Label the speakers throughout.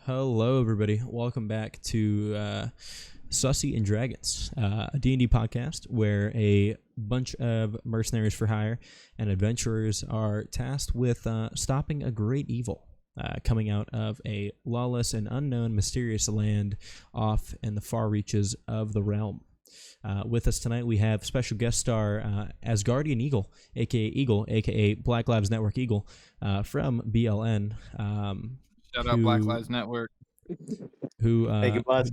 Speaker 1: Hello, everybody. Welcome back to Sussy and Dragons, a D&D podcast where a bunch of mercenaries for hire and adventurers are tasked with stopping a great evil coming out of a lawless and unknown mysterious land off in the far reaches of the realm. With us tonight, we have special guest star Asgardian Eagle, aka Black Lives Network Eagle, from BLN.
Speaker 2: Shout out Black Lives Network.
Speaker 1: Who
Speaker 3: Thank you, boss.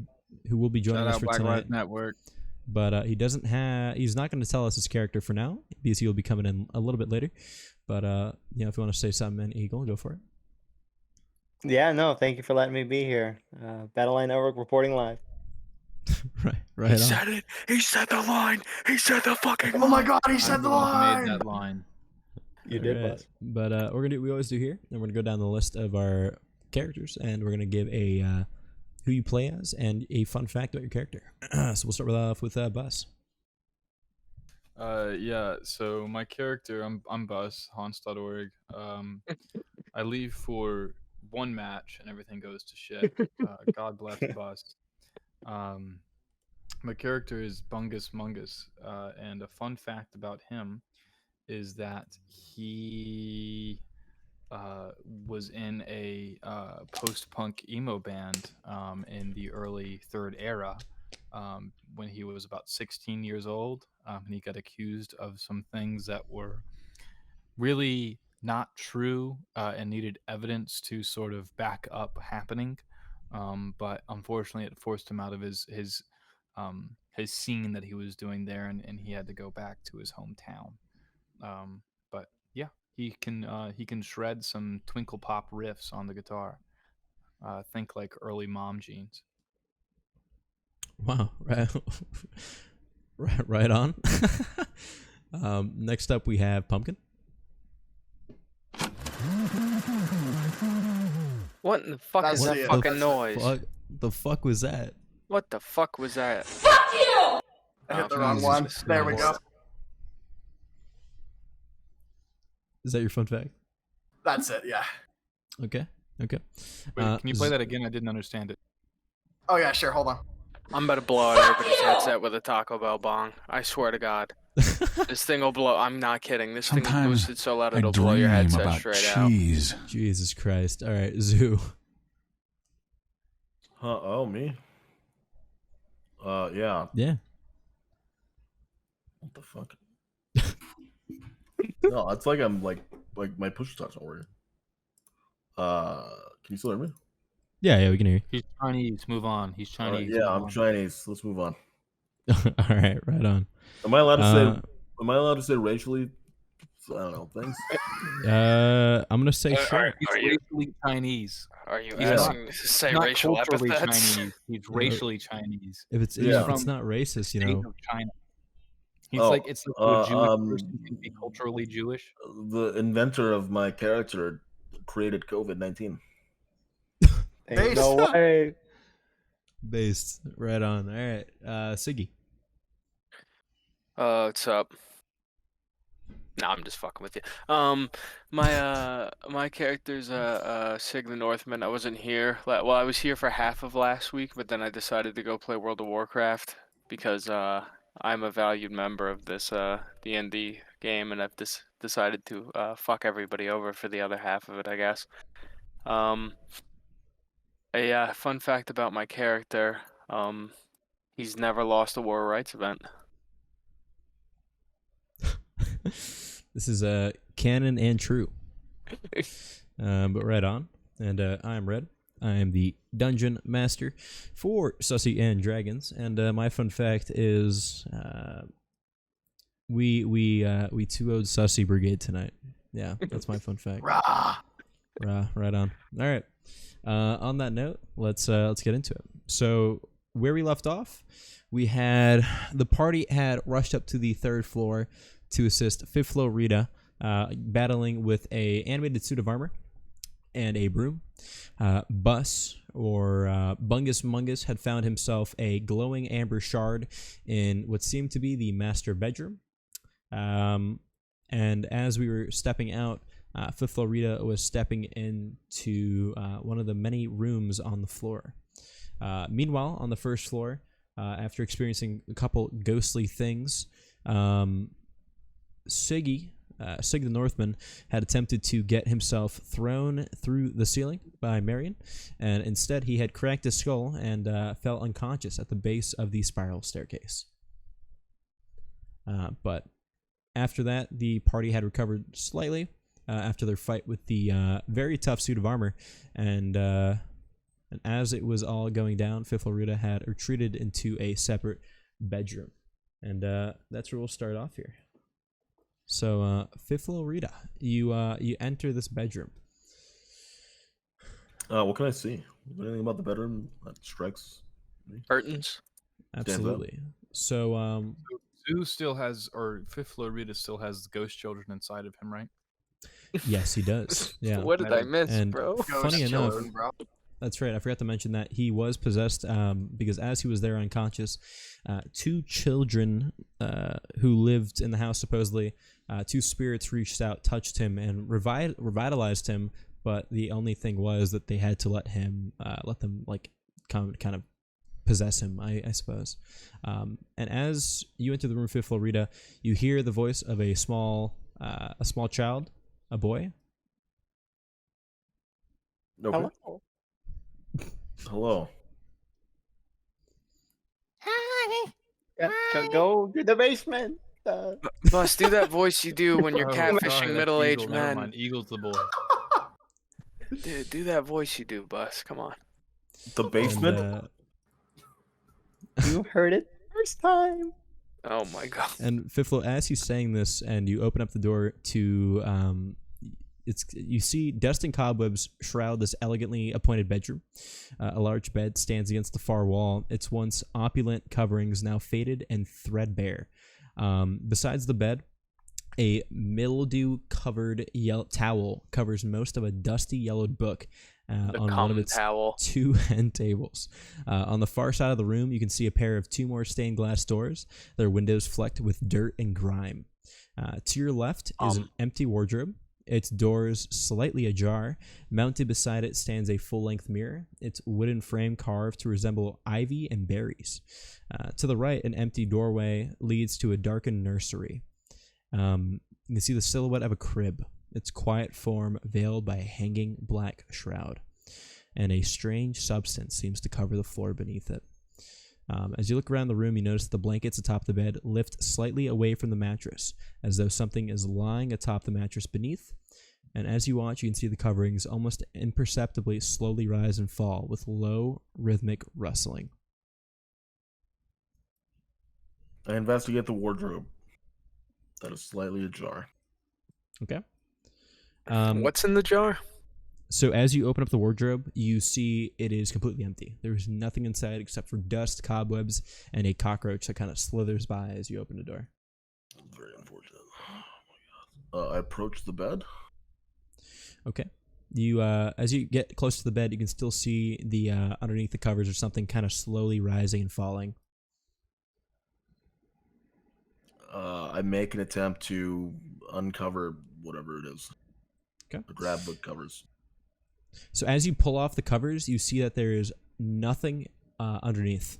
Speaker 1: who will be joining
Speaker 2: Shout
Speaker 1: us
Speaker 2: out
Speaker 1: for
Speaker 2: Black
Speaker 1: tonight.
Speaker 2: Lives Network.
Speaker 1: But he's not going to tell us his character for now because he'll be coming in a little bit later. But if you want to say something, Eagle, go for it.
Speaker 3: Yeah, no, thank you for letting me be here. Battleline Network reporting live.
Speaker 1: right.
Speaker 4: He
Speaker 1: on.
Speaker 4: said it. He said the line. He said the fucking line.
Speaker 5: Oh my god, he said the line!
Speaker 2: Made that line.
Speaker 3: You did,
Speaker 1: Alright.
Speaker 3: boss.
Speaker 1: But we always do here, and we're gonna go down the list of our characters, and we're gonna give a who you play as and a fun fact about your character. So we'll start off with Bus.
Speaker 2: Yeah, so my character, I'm Bus, Hans.org. I leave for one match and everything goes to shit. God bless Bus. My character is Bungus Mungus, and a fun fact about him is that he was in a post-punk emo band in the early Third Era when he was about 16 years old, and he got accused of some things that were really not true and needed evidence to sort of back up happening. But unfortunately, it forced him out of his scene that he was doing there, and he had to go back to his hometown. But yeah, he can shred some twinkle pop riffs on the guitar. Think like early Mom Jeans.
Speaker 1: Wow, right on. Next up, we have Pumpkin.
Speaker 4: What in the fuck
Speaker 5: That's
Speaker 4: is that
Speaker 5: it.
Speaker 4: fucking noise?
Speaker 1: The fuck was that?
Speaker 4: What the fuck was that?
Speaker 5: I hit the wrong
Speaker 2: Jesus
Speaker 5: one. There we go.
Speaker 2: Christ.
Speaker 1: Is that your fun fact?
Speaker 5: That's it, yeah.
Speaker 1: Okay.
Speaker 2: Wait, can you play that again? I didn't understand it.
Speaker 5: Oh yeah, sure, hold on.
Speaker 4: I'm about to blow out everybody's headset with a Taco Bell bong. I swear to God. This thing will blow. I'm not kidding. This thing is boosted so loud it'll blow your headset straight out.
Speaker 1: Jesus Christ. All right, Zhou.
Speaker 6: Oh, me? Yeah.
Speaker 1: Yeah.
Speaker 6: What the fuck? No, it's like I'm like my push starts not working. Can you still hear me?
Speaker 1: Yeah, we can hear
Speaker 2: He's Chinese. Move on. He's
Speaker 6: All right,
Speaker 2: Chinese.
Speaker 6: yeah,
Speaker 2: move
Speaker 6: I'm
Speaker 2: on.
Speaker 6: Chinese. Let's move on.
Speaker 1: you. All right, right on.
Speaker 6: Am I allowed to say? Am I allowed to say racially? I don't know things.
Speaker 1: I'm gonna say sure.
Speaker 2: He's
Speaker 4: Are you-
Speaker 2: racially Chinese.
Speaker 4: Are you
Speaker 2: He's
Speaker 4: asking to say
Speaker 2: Not
Speaker 4: racial
Speaker 2: culturally
Speaker 4: epithets?
Speaker 2: Chinese. He's racially Chinese.
Speaker 1: If it's
Speaker 6: Yeah.
Speaker 1: if it's not racist, you
Speaker 2: State
Speaker 1: know.
Speaker 2: of China. He's
Speaker 6: Oh,
Speaker 2: like a Jewish person can be culturally Jewish.
Speaker 6: The inventor of my character created COVID-19.
Speaker 3: Ain't no way.
Speaker 1: Based. Right on. All right. Siggy.
Speaker 4: What's up? No, I'm just fucking with you. My character's Sig the Northman. I wasn't here. Well, I was here for half of last week, but then I decided to go play World of Warcraft because I'm a valued member of this D&D game, and I've decided to fuck everybody over for the other half of it, I guess. A fun fact about my character: he's never lost a War Rights event.
Speaker 1: This is canon and true. But right on. And I am Red. I am the dungeon master for Sussy and Dragons. And my fun fact is we 2-0'd Sussy Brigade tonight. Yeah, that's my fun fact.
Speaker 5: Rah!
Speaker 1: Right on. All right. On that note, let's get into it. So where we left off, the party had rushed up to the third floor to assist Fifth Floor Rita, battling with a animated suit of armor and a broom. Bus, or Bungus Mungus, had found himself a glowing amber shard in what seemed to be the master bedroom. And as we were stepping out, Florida was stepping into one of the many rooms on the floor. Meanwhile, on the first floor, after experiencing a couple ghostly things, Siggy the Northman had attempted to get himself thrown through the ceiling by Marion, and instead he had cracked his skull and fell unconscious at the base of the spiral staircase. But after that, the party had recovered slightly after their fight with the very tough suit of armor, and as it was all going down, Florida had retreated into a separate bedroom, and that's where we'll start off here. So, Florida, you enter this bedroom.
Speaker 6: What can I see? Is there anything about the bedroom that strikes me?
Speaker 4: Curtains.
Speaker 1: Absolutely. So,
Speaker 2: Zhou still has, or Florida still has ghost children inside of him, right?
Speaker 1: yes, he does. Yeah.
Speaker 4: What did I miss,
Speaker 1: And
Speaker 4: bro?
Speaker 1: funny
Speaker 5: Ghost
Speaker 1: enough,
Speaker 5: children, bro.
Speaker 1: that's right. I forgot to mention that he was possessed because as he was there unconscious, two children who lived in the house, supposedly, two spirits reached out, touched him, and revitalized him. But the only thing was that they had to let them like kind of possess him, I suppose. And as you enter the room, Florida, you hear the voice of a small child, a boy.
Speaker 6: Okay.
Speaker 3: Hello.
Speaker 6: Hello.
Speaker 3: Hi. Go to the basement.
Speaker 4: Bus, do that voice you do when you're
Speaker 2: Oh, sorry,
Speaker 4: catfishing
Speaker 2: that's
Speaker 4: middle-aged
Speaker 2: Eagle, never
Speaker 4: men.
Speaker 2: mind. Eagle's the boy.
Speaker 4: Dude, do that voice you do, Bus. Come on.
Speaker 6: The basement?
Speaker 1: And,
Speaker 3: You heard it first time.
Speaker 4: Oh my god.
Speaker 1: and Fiflo, as he's saying this, and you open up the door to you see dust and cobwebs shroud this elegantly appointed bedroom. A large bed stands against the far wall. Its once opulent coverings now faded and threadbare. Besides the bed, a mildew-covered towel covers most of a dusty yellowed book
Speaker 4: The
Speaker 1: on one of
Speaker 4: common
Speaker 1: its
Speaker 4: towel.
Speaker 1: two end tables. On the far side of the room, you can see a pair of two more stained glass doors, their windows flecked with dirt and grime. To your left is an empty wardrobe, its doors slightly ajar. Mounted beside it stands a full-length mirror, its wooden frame carved to resemble ivy and berries. To the right, an empty doorway leads to a darkened nursery. You can see the silhouette of a crib, its quiet form veiled by a hanging black shroud, and a strange substance seems to cover the floor beneath it. As you look around the room, you notice the blankets atop the bed lift slightly away from the mattress, as though something is lying atop the mattress beneath. And as you watch, you can see the coverings almost imperceptibly slowly rise and fall with low, rhythmic rustling.
Speaker 6: I investigate the wardrobe. That is slightly ajar.
Speaker 1: Okay.
Speaker 4: What's in the jar?
Speaker 1: So as you open up the wardrobe, you see it is completely empty. There's nothing inside except for dust, cobwebs, and a cockroach that kind of slithers by as you open the door.
Speaker 6: Very unfortunate. Oh my god. I approach the bed.
Speaker 1: Okay. You, as you get close to the bed, you can still see the underneath the covers or something kind of slowly rising and falling.
Speaker 6: I make an attempt to uncover whatever it is.
Speaker 1: Okay.
Speaker 6: To grab the covers.
Speaker 1: So as you pull off the covers, you see that there is nothing underneath.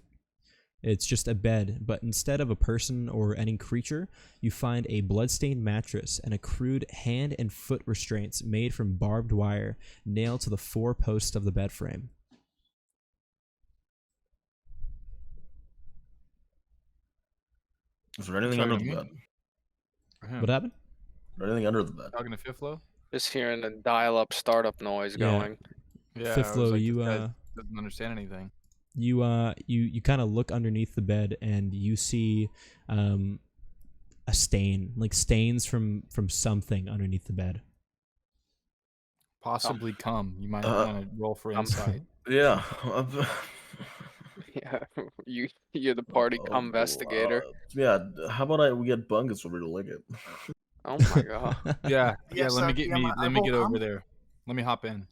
Speaker 1: It's just a bed, but instead of a person or any creature, you find a bloodstained mattress and a crude hand and foot restraints made from barbed wire nailed to the four posts of the bed frame.
Speaker 6: Is there anything
Speaker 2: Talking
Speaker 6: under
Speaker 2: to
Speaker 6: the
Speaker 2: me?
Speaker 6: bed?
Speaker 2: For him.
Speaker 1: What happened?
Speaker 6: Is there anything under the bed?
Speaker 2: Talking to Fiflo?
Speaker 4: Just hearing a dial-up startup noise
Speaker 1: Yeah.
Speaker 4: going.
Speaker 2: Yeah.
Speaker 1: Fiflo,
Speaker 2: I was like,
Speaker 1: you,
Speaker 2: this guy doesn't understand anything.
Speaker 1: You kind of look underneath the bed and you see a stain, like stains from something underneath the bed.
Speaker 2: Possibly come. You might want to roll for insight.
Speaker 6: Yeah.
Speaker 4: Yeah, you're the party cum investigator.
Speaker 6: Yeah. How about we get Bungus over to lick it?
Speaker 4: Oh my god.
Speaker 2: Yeah.
Speaker 5: Yeah,
Speaker 2: Let me
Speaker 5: so,
Speaker 2: get
Speaker 5: yeah,
Speaker 2: me.
Speaker 5: my
Speaker 2: Let me get
Speaker 5: eyeball
Speaker 2: over
Speaker 5: come?
Speaker 2: there. Let me hop in.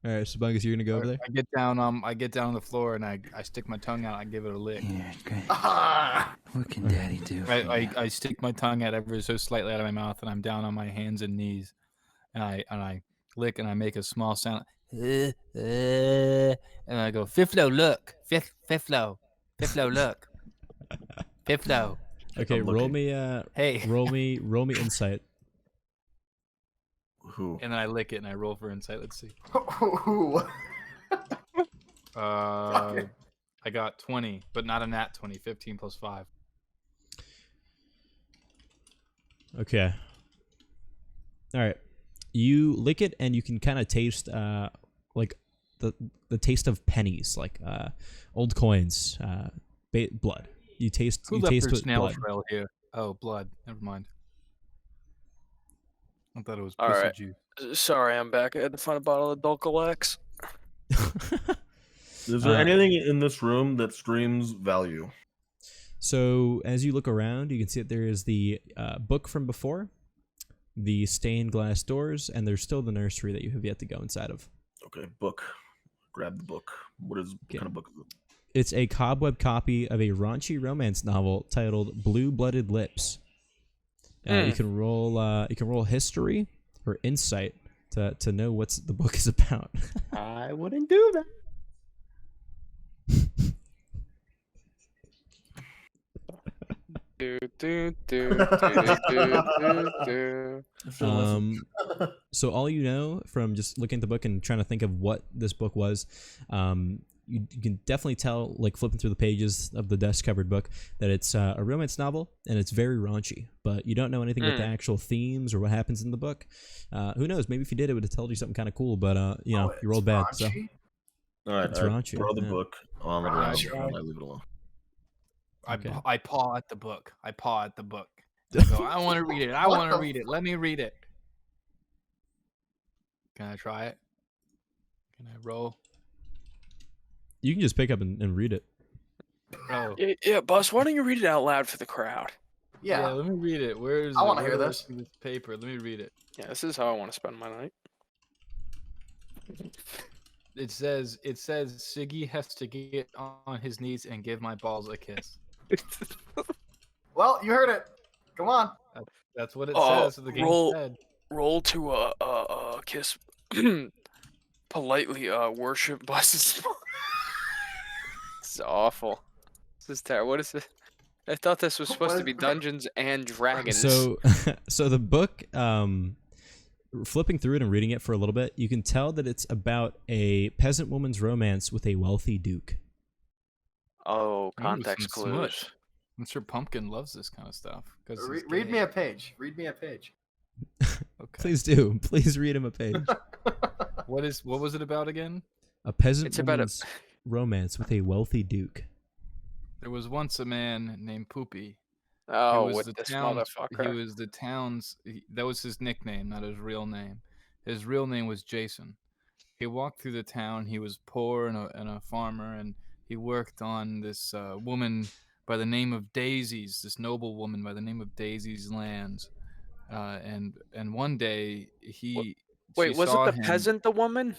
Speaker 1: All right, so Bungus, you're gonna go over there.
Speaker 2: I get down. I get down on the floor and I stick my tongue out. I give it a lick.
Speaker 7: Yeah, great.
Speaker 5: Ah,
Speaker 7: What can Daddy do? for you?
Speaker 2: I stick my tongue out ever so slightly out of my mouth, and I'm down on my hands and knees. and I lick and I make a small sound, and I go, Fiflo, look, Fiflo, look, Fiflo.
Speaker 1: Okay,
Speaker 6: I'm
Speaker 1: roll
Speaker 6: looking.
Speaker 1: me.
Speaker 2: Hey.
Speaker 1: Roll me insight.
Speaker 6: Who?
Speaker 2: And then I lick it and I roll for insight. Let's see.
Speaker 5: Ooh.
Speaker 2: I got 20, but not a nat 20. 15 plus 5.
Speaker 1: Okay. All right. You lick it and you can kind of taste like the taste of pennies, like old coins, blood. You taste
Speaker 2: Who
Speaker 1: you
Speaker 2: left
Speaker 1: taste
Speaker 2: their
Speaker 1: with
Speaker 2: snail
Speaker 1: blood.
Speaker 2: trail here? Oh, blood. Never mind. I thought it was
Speaker 4: All
Speaker 2: pussy
Speaker 4: right.
Speaker 2: juice.
Speaker 4: Sorry, I'm back. I had to find a bottle of Dulcolax.
Speaker 6: Is there
Speaker 1: Uh,
Speaker 6: anything in this room that screams value?
Speaker 1: So as you look around, you can see that there is the book from before, the stained glass doors, and there's still the nursery that you have yet to go inside of.
Speaker 6: Okay, book. Grab the book. What kind of book is it?
Speaker 1: It's a cobweb copy of a raunchy romance novel titled Blue-Blooded Lips. You can roll history or insight to know what the book is about.
Speaker 3: I wouldn't do that.
Speaker 1: So all you know from just looking at the book and trying to think of what this book was, you can definitely tell, like flipping through the pages of the dust-covered book, that it's a romance novel and it's very raunchy. But you don't know anything about the actual themes or what happens in the book. Who knows? Maybe if you did, it would have told you something kind of cool. But you know, you rolled bad. So
Speaker 6: All right,
Speaker 1: It's
Speaker 6: I
Speaker 1: raunchy,
Speaker 6: throw the
Speaker 1: yeah.
Speaker 6: book on the ground
Speaker 5: Raunchy.
Speaker 6: and I leave it alone.
Speaker 1: Okay.
Speaker 2: I paw at the book. I go, I want to read it. I
Speaker 5: What
Speaker 2: want to
Speaker 5: the
Speaker 2: read it. Let me read it. Can I try it? Can I roll?
Speaker 1: You can just pick up and read it.
Speaker 2: Oh.
Speaker 4: Yeah, boss. Why don't you read it out loud for the crowd?
Speaker 2: Yeah,
Speaker 5: Yeah.
Speaker 2: let me read it. Where is
Speaker 5: I
Speaker 2: it?
Speaker 5: wanna
Speaker 2: Where
Speaker 5: hear
Speaker 2: do I
Speaker 5: this.
Speaker 2: see this paper. Let me read it.
Speaker 4: Yeah, this is how I want to spend my night.
Speaker 2: It says Siggy has to get on his knees and give my balls a kiss.
Speaker 5: Well, you heard it. Come on.
Speaker 2: That's what it
Speaker 4: Oh,
Speaker 2: says. The game
Speaker 4: roll-
Speaker 2: said.
Speaker 4: Roll to kiss. Politely worship buses. This is awful. This is terrible. What is it? I thought this was supposed to be Dungeons and Dragons.
Speaker 1: So, so the book, flipping through it and reading it for a little bit, you can tell that it's about a peasant woman's romance with a wealthy duke.
Speaker 4: Oh,
Speaker 2: Ooh,
Speaker 4: context
Speaker 2: some
Speaker 4: clues.
Speaker 2: smush. I'm sure Pumpkin loves this kind of stuff.
Speaker 5: Read me a page. Read me a page.
Speaker 2: Okay.
Speaker 1: Please do. Please read him a page.
Speaker 2: What was it about again?
Speaker 1: A peasant
Speaker 4: It's about a-
Speaker 1: woman's romance with a wealthy duke.
Speaker 2: There was once a man named Poopy.
Speaker 4: Oh,
Speaker 2: was
Speaker 4: with
Speaker 2: the
Speaker 4: this
Speaker 2: town's-
Speaker 4: motherfucker.
Speaker 2: He was the town's. That was his nickname, not his real name. His real name was Jason. He walked through the town. He was poor and a farmer, and he worked on this woman by the name of Daisy's. This noble woman by the name of Daisy's lands. And one day she
Speaker 4: Wait, was it
Speaker 2: saw
Speaker 4: the
Speaker 2: him.
Speaker 4: peasant, the woman?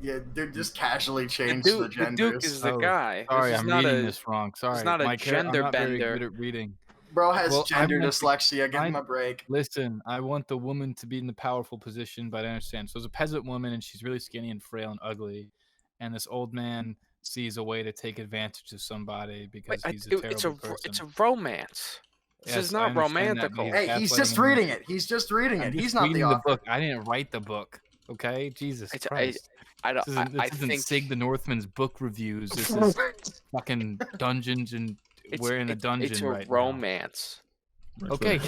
Speaker 5: Yeah, dude, just casually
Speaker 4: The
Speaker 5: changed
Speaker 4: duke,
Speaker 5: the
Speaker 4: the duke
Speaker 5: genders.
Speaker 4: is the
Speaker 2: Oh,
Speaker 4: guy.
Speaker 2: Sorry,
Speaker 4: this is
Speaker 2: I'm
Speaker 4: not
Speaker 2: reading
Speaker 4: a,
Speaker 2: this wrong. Sorry,
Speaker 4: not a
Speaker 2: I'm
Speaker 4: gender
Speaker 2: not very
Speaker 4: bender.
Speaker 2: good at reading.
Speaker 5: Bro has
Speaker 2: Well, I
Speaker 5: gender
Speaker 2: want to-
Speaker 5: dyslexia. Give him
Speaker 2: I-
Speaker 5: a break.
Speaker 2: Listen, I want the woman to be in the powerful position, but I understand. So it's a peasant woman, and she's really skinny and frail and ugly. And this old man sees a way to take advantage of somebody because
Speaker 4: Wait,
Speaker 2: he's a terrible
Speaker 4: it's a
Speaker 2: person.
Speaker 4: it's a romance. This
Speaker 2: Yes,
Speaker 4: is
Speaker 2: I
Speaker 4: not
Speaker 2: understand that, but
Speaker 4: romantical.
Speaker 2: he's
Speaker 5: Hey, he's
Speaker 2: gaslighting
Speaker 5: just
Speaker 2: him.
Speaker 5: reading it. He's just reading
Speaker 2: I'm
Speaker 5: it.
Speaker 2: just
Speaker 5: He's not the
Speaker 2: reading
Speaker 5: author.
Speaker 2: book. I didn't write the book. Okay, Jesus
Speaker 4: It's,
Speaker 2: Christ.
Speaker 4: I don't.
Speaker 2: This isn't,
Speaker 4: I
Speaker 2: this isn't
Speaker 4: think
Speaker 2: Sig the Northman's book reviews. This is fucking Dungeons and we're in a dungeon
Speaker 4: it's a
Speaker 2: right
Speaker 4: romance.
Speaker 2: now. Okay,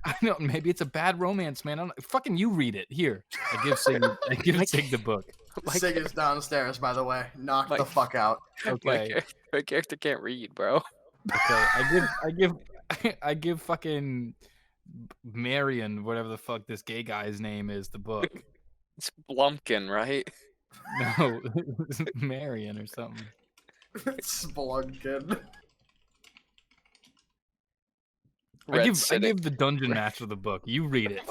Speaker 2: I know. Maybe it's a bad romance, man. Fucking you read it here. I give Sig the book.
Speaker 5: Sig is downstairs, by the way. Knock
Speaker 4: Like-
Speaker 5: the fuck out.
Speaker 2: Okay.
Speaker 4: My character can't read, bro.
Speaker 2: Okay, I give fucking Marion, whatever the fuck this gay guy's name is, the book.
Speaker 4: It's Blumpkin, right?
Speaker 2: No, Marion or something.
Speaker 5: Spelunkin.
Speaker 2: I
Speaker 4: Red
Speaker 2: give
Speaker 4: City.
Speaker 2: the dungeon master the book. You read it.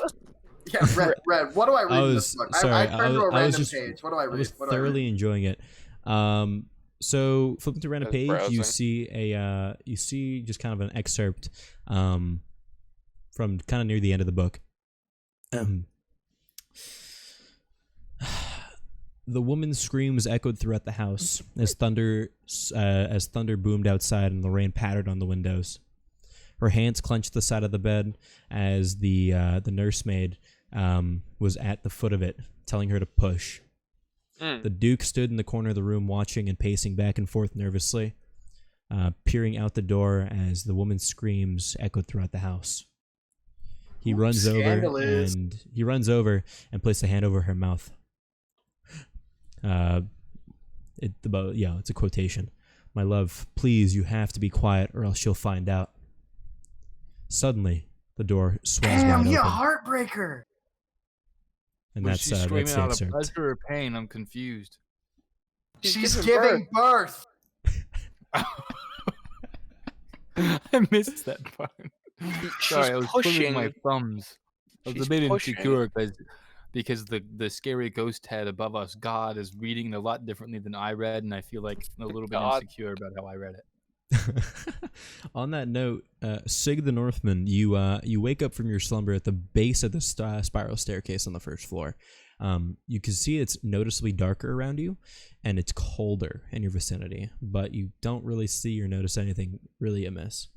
Speaker 5: Yeah, Red. What do I read in this book?
Speaker 1: sorry,
Speaker 5: I turned to a
Speaker 1: I was
Speaker 5: random
Speaker 1: just-
Speaker 5: page. What do I
Speaker 1: I
Speaker 5: read?
Speaker 1: was
Speaker 5: What do I read?
Speaker 1: thoroughly enjoying it. So flipping to random
Speaker 4: That's
Speaker 1: page, you
Speaker 4: browsing.
Speaker 1: see you see just kind of an excerpt from kind of near the end of the book. The woman's screams echoed throughout the house as thunder boomed outside and the rain pattered on the windows. Her hands clenched the side of the bed as the nursemaid was at the foot of it, telling her to push. The Duke stood in the corner of the room watching and pacing back and forth nervously, peering out the door as the woman's screams echoed throughout the house. He runs over and placed a hand over her mouth. It's a quotation. "My love, please, you have to be quiet or else she'll find out." Suddenly, the door swings
Speaker 5: Damn,
Speaker 1: wide
Speaker 5: you
Speaker 1: open.
Speaker 5: heartbreaker.
Speaker 1: And
Speaker 2: Was
Speaker 1: that's
Speaker 2: she screaming
Speaker 1: the
Speaker 2: out of
Speaker 1: excerpt.
Speaker 2: pleasure or pain? I'm confused.
Speaker 5: She's giving birth.
Speaker 2: I missed that part. Sorry, I was twiddling my
Speaker 4: pushing.
Speaker 2: thumbs. I was
Speaker 4: She's
Speaker 2: a bit
Speaker 4: pushing.
Speaker 2: insecure because the scary ghost head above us, God, is reading it a lot differently than I read, and I feel like a little bit
Speaker 4: God.
Speaker 2: insecure about how I read it.
Speaker 1: On that note, Sig the Northman, you wake up from your slumber at the base of the spiral staircase on the first floor. You can see it's noticeably darker around you, and it's colder in your vicinity, but you don't really see or notice anything really amiss.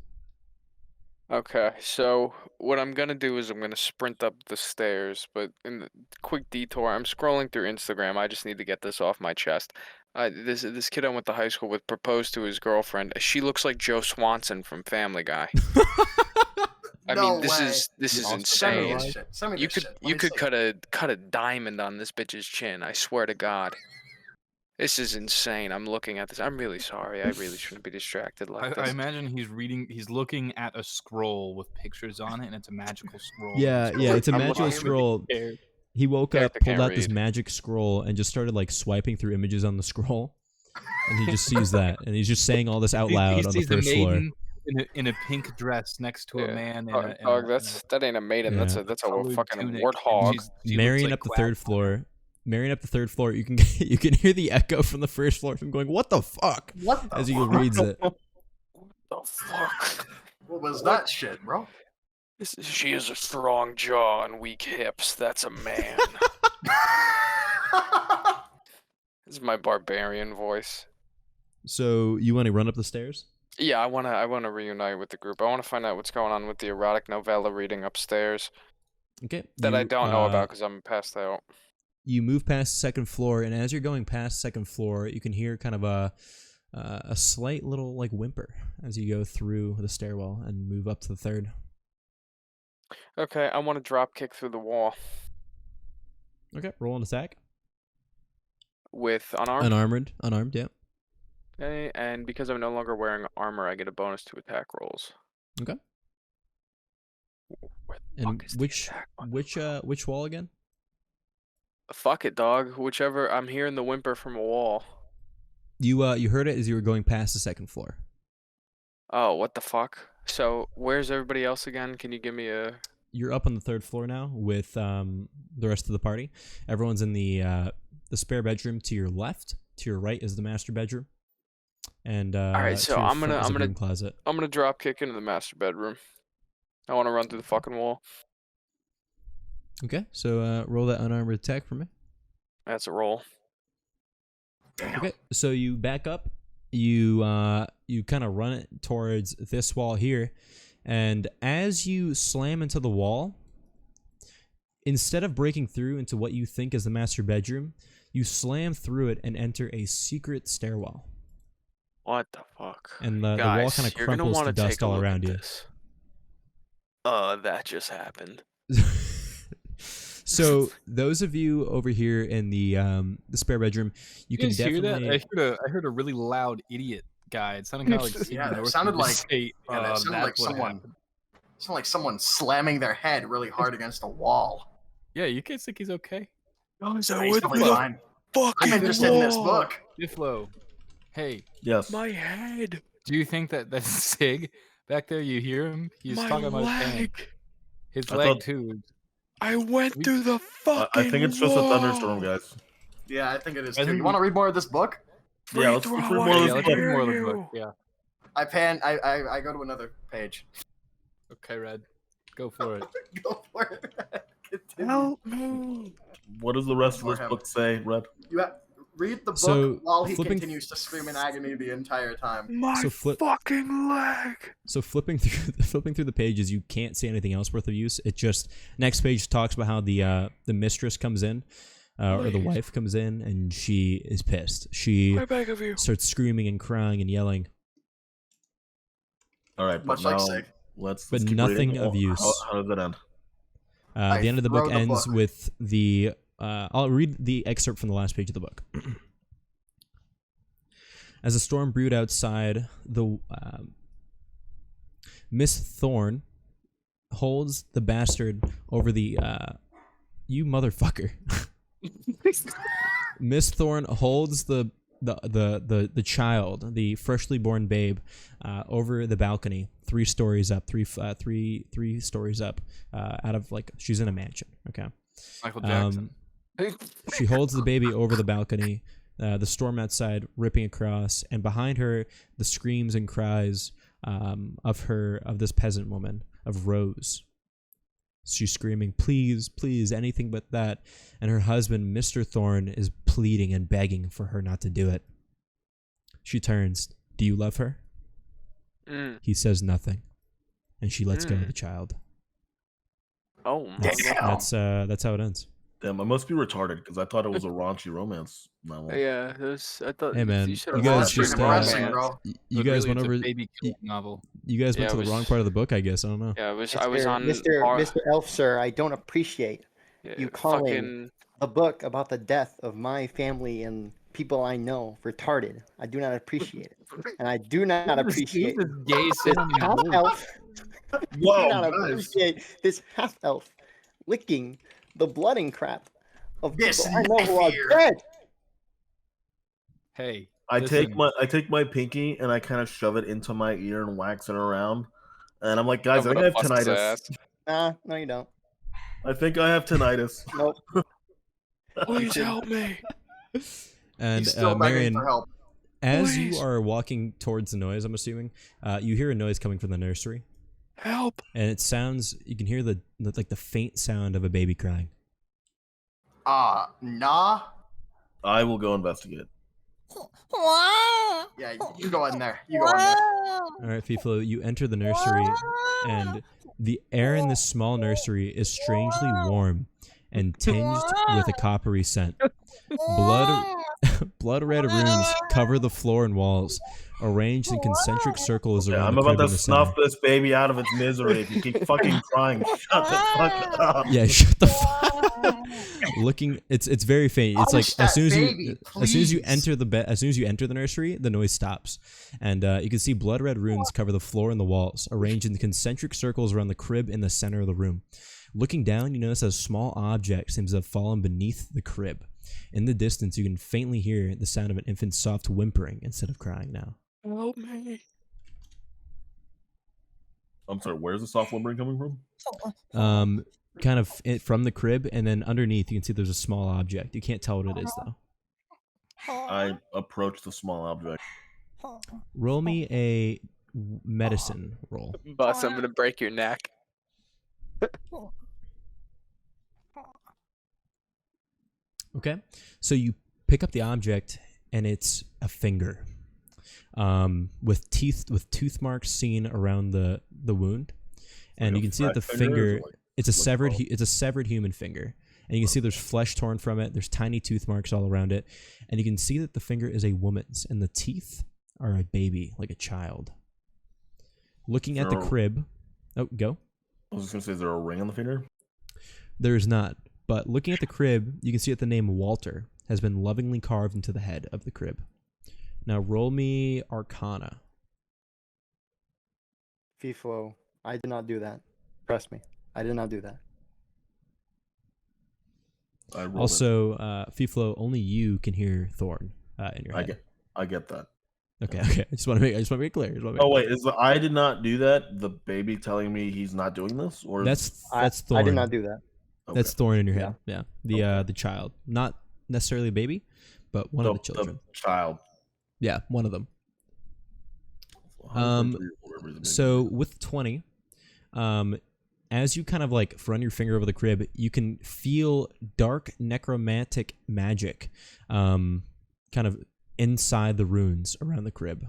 Speaker 4: Okay, so what I'm gonna do is I'm gonna sprint up the stairs, but in the quick detour, I'm scrolling through Instagram. I just need to get this off my chest. This kid I went to high school with proposed to his girlfriend. She looks like Joe Swanson from Family Guy. I
Speaker 5: No
Speaker 4: mean, this
Speaker 5: way.
Speaker 4: is
Speaker 2: Also,
Speaker 5: Send me
Speaker 4: insane.
Speaker 5: this shit. Send me
Speaker 4: You
Speaker 5: this
Speaker 4: could
Speaker 5: shit. Let
Speaker 4: you
Speaker 5: me
Speaker 4: could
Speaker 5: see it.
Speaker 4: cut a diamond on this bitch's chin. I swear to God. This is insane. I'm looking at this. I'm really sorry. I really shouldn't be distracted like
Speaker 2: I
Speaker 4: this.
Speaker 2: imagine he's looking at a scroll with pictures on it, and it's a magical scroll.
Speaker 1: Yeah, it's a
Speaker 4: I'm
Speaker 1: magical
Speaker 4: looking-
Speaker 1: scroll.
Speaker 2: Scared.
Speaker 1: He woke up,
Speaker 4: Character
Speaker 1: pulled
Speaker 4: can't
Speaker 1: out this
Speaker 4: read.
Speaker 1: magic scroll, and just started like swiping through images on the scroll. And he just sees that, and he's just saying all this out
Speaker 2: He
Speaker 1: loud on the
Speaker 2: sees
Speaker 1: first
Speaker 2: the
Speaker 1: floor.
Speaker 2: maiden in a pink dress next to a man.
Speaker 4: Dog, that ain't a maiden.
Speaker 1: Yeah.
Speaker 4: That's a
Speaker 2: colored
Speaker 4: fucking
Speaker 2: tunic, and
Speaker 4: warthog.
Speaker 2: she looks
Speaker 1: Marrying
Speaker 2: like
Speaker 1: up the
Speaker 2: Quack.
Speaker 1: third floor. Marrying up the third floor, you can you can hear the echo from the first floor from going, "What the fuck?"
Speaker 5: What the
Speaker 1: as he
Speaker 5: fuck?
Speaker 1: reads it.
Speaker 4: The fuck?
Speaker 5: What was that shit, bro?
Speaker 4: She has a strong jaw and weak hips. That's a man. This is my barbarian voice.
Speaker 1: So you want to run up the stairs?
Speaker 4: Yeah, I wanna reunite with the group. I wanna find out what's going on with the erotic novella reading upstairs
Speaker 1: Okay.
Speaker 4: that I don't know about because I'm passed out.
Speaker 1: You move past the second floor, and as you're going past second floor, you can hear kind of a slight little like whimper as you go through the stairwell and move up to the third.
Speaker 4: Okay, I want to drop kick through the wall
Speaker 1: Okay, roll an attack.
Speaker 4: with unarmed.
Speaker 1: Unarmed, yeah.
Speaker 4: Okay, and because I'm no longer wearing armor, I get a bonus to attack rolls.
Speaker 1: Okay.
Speaker 4: Where the
Speaker 1: And
Speaker 4: fuck is the attack button?
Speaker 1: which wall again?
Speaker 4: Fuck it, dog. Whichever. I'm hearing the whimper from a wall.
Speaker 1: You heard it as you were going past the second floor.
Speaker 4: Oh, what the fuck? So where's everybody else again? Can you give me a?
Speaker 1: You're up on the third floor now with the rest of the party. Everyone's in the spare bedroom to your left. To your right is the master bedroom. And
Speaker 4: All right, so
Speaker 1: to your
Speaker 4: I'm
Speaker 1: front is a
Speaker 4: gonna
Speaker 1: broom closet.
Speaker 4: drop kick into the master bedroom. I want to run through the fucking wall.
Speaker 1: Okay, so roll that unarmed attack for me.
Speaker 4: That's a roll.
Speaker 1: Okay, so you back up. You kind of run it towards this wall here, and as you slam into the wall, instead of breaking through into what you think is the master bedroom, you slam through it and enter a secret stairwell.
Speaker 4: What the fuck?
Speaker 1: And the wall
Speaker 4: Guys,
Speaker 1: kind of
Speaker 4: you're gonna
Speaker 1: crumples to
Speaker 4: wanna
Speaker 1: dust
Speaker 4: take a
Speaker 1: all
Speaker 4: look
Speaker 1: around
Speaker 4: at
Speaker 1: you.
Speaker 4: this. That just happened.
Speaker 1: So those of you over here in the spare bedroom, you can
Speaker 2: guys hear that?
Speaker 1: definitely.
Speaker 2: I heard a really loud idiot guy. It sounded kind of like
Speaker 5: Yeah,
Speaker 2: Siggy
Speaker 5: it sounded
Speaker 2: Northman
Speaker 5: like-
Speaker 2: just say,
Speaker 5: yeah, that sounded like
Speaker 2: "That's what
Speaker 5: someone-
Speaker 2: happened."
Speaker 5: It's like someone slamming their head really hard against a wall.
Speaker 2: Yeah, you kids think he's okay?
Speaker 4: Guys,
Speaker 5: No, he's totally fine. I'm
Speaker 4: fucking
Speaker 5: interested in this book.
Speaker 2: Diflo, hey,
Speaker 6: Yes.
Speaker 4: My head.
Speaker 2: do you think that's Sig back there? You hear him? He's
Speaker 4: My
Speaker 2: talking about his hand.
Speaker 4: leg.
Speaker 2: His
Speaker 6: I
Speaker 2: leg
Speaker 6: thought-
Speaker 2: too.
Speaker 4: I went
Speaker 2: We-
Speaker 4: through the fucking
Speaker 6: I think it's just a thunderstorm,
Speaker 4: wall.
Speaker 6: guys.
Speaker 5: Yeah, I think it is
Speaker 2: I
Speaker 5: too.
Speaker 2: think
Speaker 5: You want to read more of this book?
Speaker 6: Yeah, let's read more
Speaker 2: Yeah,
Speaker 6: of
Speaker 2: let's
Speaker 6: this
Speaker 2: read
Speaker 6: book.
Speaker 2: more of the book. Yeah.
Speaker 5: I go to another page.
Speaker 2: Okay, Red. Go for it.
Speaker 5: Go for it. Continue.
Speaker 4: Help me.
Speaker 6: What does the rest of
Speaker 5: For
Speaker 6: this
Speaker 5: him.
Speaker 6: book say, Red?
Speaker 5: You read the book
Speaker 1: So,
Speaker 5: while he
Speaker 1: flipping-
Speaker 5: continues to scream in agony the entire time.
Speaker 4: My
Speaker 1: So flip-
Speaker 4: fucking leg.
Speaker 1: So flipping through the pages, you can't see anything else worth of use. It just next page talks about how the mistress comes in, or the
Speaker 4: Please.
Speaker 1: wife comes in, and she is pissed. She
Speaker 4: I beg of you.
Speaker 1: starts screaming and crying and yelling,
Speaker 6: All right,
Speaker 5: Much
Speaker 6: but
Speaker 5: like
Speaker 6: now
Speaker 5: Sig.
Speaker 6: let's
Speaker 1: but
Speaker 6: keep
Speaker 1: nothing
Speaker 6: reading.
Speaker 1: of use.
Speaker 6: How does that end?
Speaker 1: The end of the
Speaker 5: throw
Speaker 1: book
Speaker 5: the
Speaker 1: ends
Speaker 5: book.
Speaker 1: with the. I'll read the excerpt from the last page of the book. As a storm brewed outside, the Miss Thorne holds the bastard over the. You motherfucker. Miss Thorne holds the child, the freshly born babe, over the balcony, 3 stories up, three stories up, out of like she's in a mansion. Okay.
Speaker 2: Michael Jackson.
Speaker 1: She holds the baby over the balcony, the storm outside ripping across, and behind her the screams and cries of this peasant woman, of Rose. She's screaming, please, please, anything but that. And her husband, Mr. Thorne, is pleading and begging for her not to do it. She turns. Do you love her? He says nothing. And she lets go of the child.
Speaker 4: Oh my
Speaker 1: That's
Speaker 4: god.
Speaker 1: that's how it ends.
Speaker 6: Damn, I must be retarded because I thought it was a raunchy romance novel.
Speaker 4: Yeah, I thought.
Speaker 1: Hey, man,
Speaker 4: should
Speaker 1: you
Speaker 4: have
Speaker 1: guys
Speaker 4: watched
Speaker 1: just,
Speaker 4: it.
Speaker 5: depressing, bro.
Speaker 1: You
Speaker 2: But
Speaker 1: guys
Speaker 2: really,
Speaker 1: went
Speaker 2: it's a
Speaker 1: over.
Speaker 2: baby killing novel.
Speaker 1: You guys went
Speaker 4: Yeah,
Speaker 1: to
Speaker 4: it
Speaker 1: the wrong
Speaker 4: was-
Speaker 1: part of the book, I guess. I don't know.
Speaker 4: Yeah, I was on
Speaker 3: Mr. Elf, sir, I don't appreciate you calling
Speaker 4: fucking.
Speaker 3: a book about the death of my family and people I know retarded. I do not appreciate it. And I do not appreciate
Speaker 2: He's this gay
Speaker 3: this
Speaker 2: sitting in
Speaker 3: half
Speaker 2: blue.
Speaker 3: elf. I do
Speaker 6: Whoa,
Speaker 3: not
Speaker 6: guys.
Speaker 3: appreciate this half elf licking the blood and crap of
Speaker 5: This
Speaker 3: people I know who are
Speaker 5: neckbeard.
Speaker 3: dead.
Speaker 2: Hey,
Speaker 6: I
Speaker 2: listen,
Speaker 6: take my pinky and I kind of shove it into my ear and wax it around, and I'm like, guys, I
Speaker 4: I'm
Speaker 6: think I have
Speaker 4: gonna bust his
Speaker 6: tinnitus.
Speaker 4: ass.
Speaker 3: Nah, no, you don't.
Speaker 6: I think I have tinnitus.
Speaker 3: Nope.
Speaker 4: Please help me.
Speaker 1: And
Speaker 5: He's still begging
Speaker 1: Marion,
Speaker 5: for help.
Speaker 1: as you
Speaker 4: Please.
Speaker 1: are walking towards the noise, I'm assuming, you hear a noise coming from the nursery,
Speaker 4: Help.
Speaker 1: and it sounds. You can hear the faint sound of a baby crying.
Speaker 5: Nah.
Speaker 6: I will go investigate.
Speaker 5: Yeah, you go in there. You go in there.
Speaker 1: All right, Fiflo, you enter the nursery, and the air in this small nursery is strangely warm and tinged with a coppery scent. Blood red runes cover the floor and walls, arranged in concentric circles
Speaker 6: Yeah,
Speaker 1: around
Speaker 6: I'm
Speaker 1: the crib
Speaker 6: about
Speaker 1: in
Speaker 6: to
Speaker 1: the
Speaker 6: snuff
Speaker 1: center.
Speaker 6: this baby out of its misery if you keep fucking crying. Shut the fuck up.
Speaker 1: Yeah, shut the fuck. Looking, it's very faint. It's like
Speaker 5: Punish
Speaker 1: as
Speaker 5: that
Speaker 1: soon as
Speaker 5: baby,
Speaker 1: you
Speaker 5: please.
Speaker 1: as soon as you enter the nursery, the noise stops, and you can see blood red runes cover the floor and the walls, arranged in concentric circles around the crib in the center of the room. Looking down, you notice a small object seems to have fallen beneath the crib. In the distance, you can faintly hear the sound of an infant's soft whimpering instead of crying now.
Speaker 4: Help me.
Speaker 6: I'm sorry, where's the soft whimpering coming from?
Speaker 1: Kind of from the crib, and then underneath you can see there's a small object. You can't tell what it is though.
Speaker 6: I approach the small object.
Speaker 1: Roll me a medicine roll.
Speaker 4: Boss, I'm gonna break your neck.
Speaker 1: Okay, so you pick up the object, and it's a finger, with tooth marks seen around the wound, and
Speaker 6: Like
Speaker 1: you
Speaker 6: a
Speaker 1: can see that the
Speaker 6: fat finger, or is
Speaker 1: finger
Speaker 6: it like-
Speaker 1: it's a
Speaker 6: like
Speaker 1: severed
Speaker 6: bone?
Speaker 1: it's a severed human finger, and you can see there's flesh torn from it. There's tiny tooth marks all around it, and you can see that the finger is a woman's, and the teeth are a baby, like a child. Looking at the
Speaker 6: So-
Speaker 1: crib, oh, go.
Speaker 6: I was just gonna say, is there a ring on the finger?
Speaker 1: There is not. But looking at the crib, you can see that the name Walter has been lovingly carved into the head of the crib. Now roll me Arcana.
Speaker 3: FIFO, I did not do that. Trust me, I did not do that.
Speaker 6: I rolled it.
Speaker 1: Also, Fiflo, only you can hear Thorn in your head.
Speaker 6: I get that.
Speaker 1: Okay. I just want to make it clear.
Speaker 6: Oh wait, is I did not do that the baby telling me he's not doing this, or is-
Speaker 1: That's Thorn.
Speaker 3: I did not do that.
Speaker 6: okay.
Speaker 1: That's Thorn in your head. Yeah. The child, not necessarily a baby, but one of the children.
Speaker 6: child.
Speaker 1: Yeah, one of them.
Speaker 6: 123 or whatever the baby
Speaker 1: So
Speaker 6: is.
Speaker 1: with 20, as you kind of like run your finger over the crib, you can feel dark necromantic magic kind of inside the runes around the crib.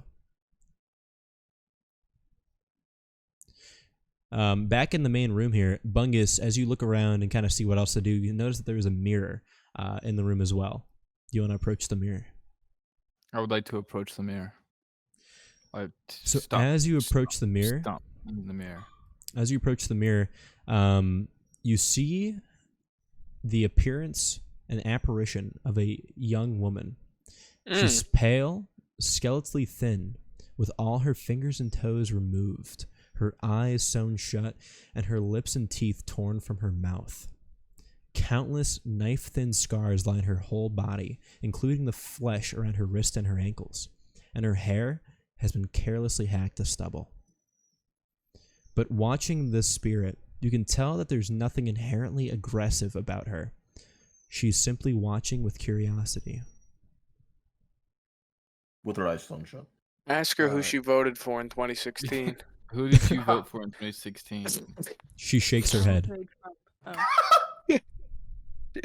Speaker 1: Back in the main room here, Bungus, as you look around and kind of see what else to do, you notice that there is a mirror in the room as well. Do you want to approach the mirror?
Speaker 2: I would like to approach the mirror.
Speaker 1: So as you approach the mirror,
Speaker 2: Stop in the mirror.
Speaker 1: As you approach the mirror, you see the appearance and apparition of a young woman. She's pale, skeletally thin, with all her fingers and toes removed, her eyes sewn shut, and her lips and teeth torn from her mouth. Countless knife-thin scars line her whole body, including the flesh around her wrist and her ankles, and her hair has been carelessly hacked to stubble. But watching this spirit, you can tell that there's nothing inherently aggressive about her. She's simply watching with curiosity.
Speaker 6: With her eyes sewn shut.
Speaker 4: Ask her who she voted for in 2016.
Speaker 2: Who did you vote for in 2016?
Speaker 1: She shakes her head.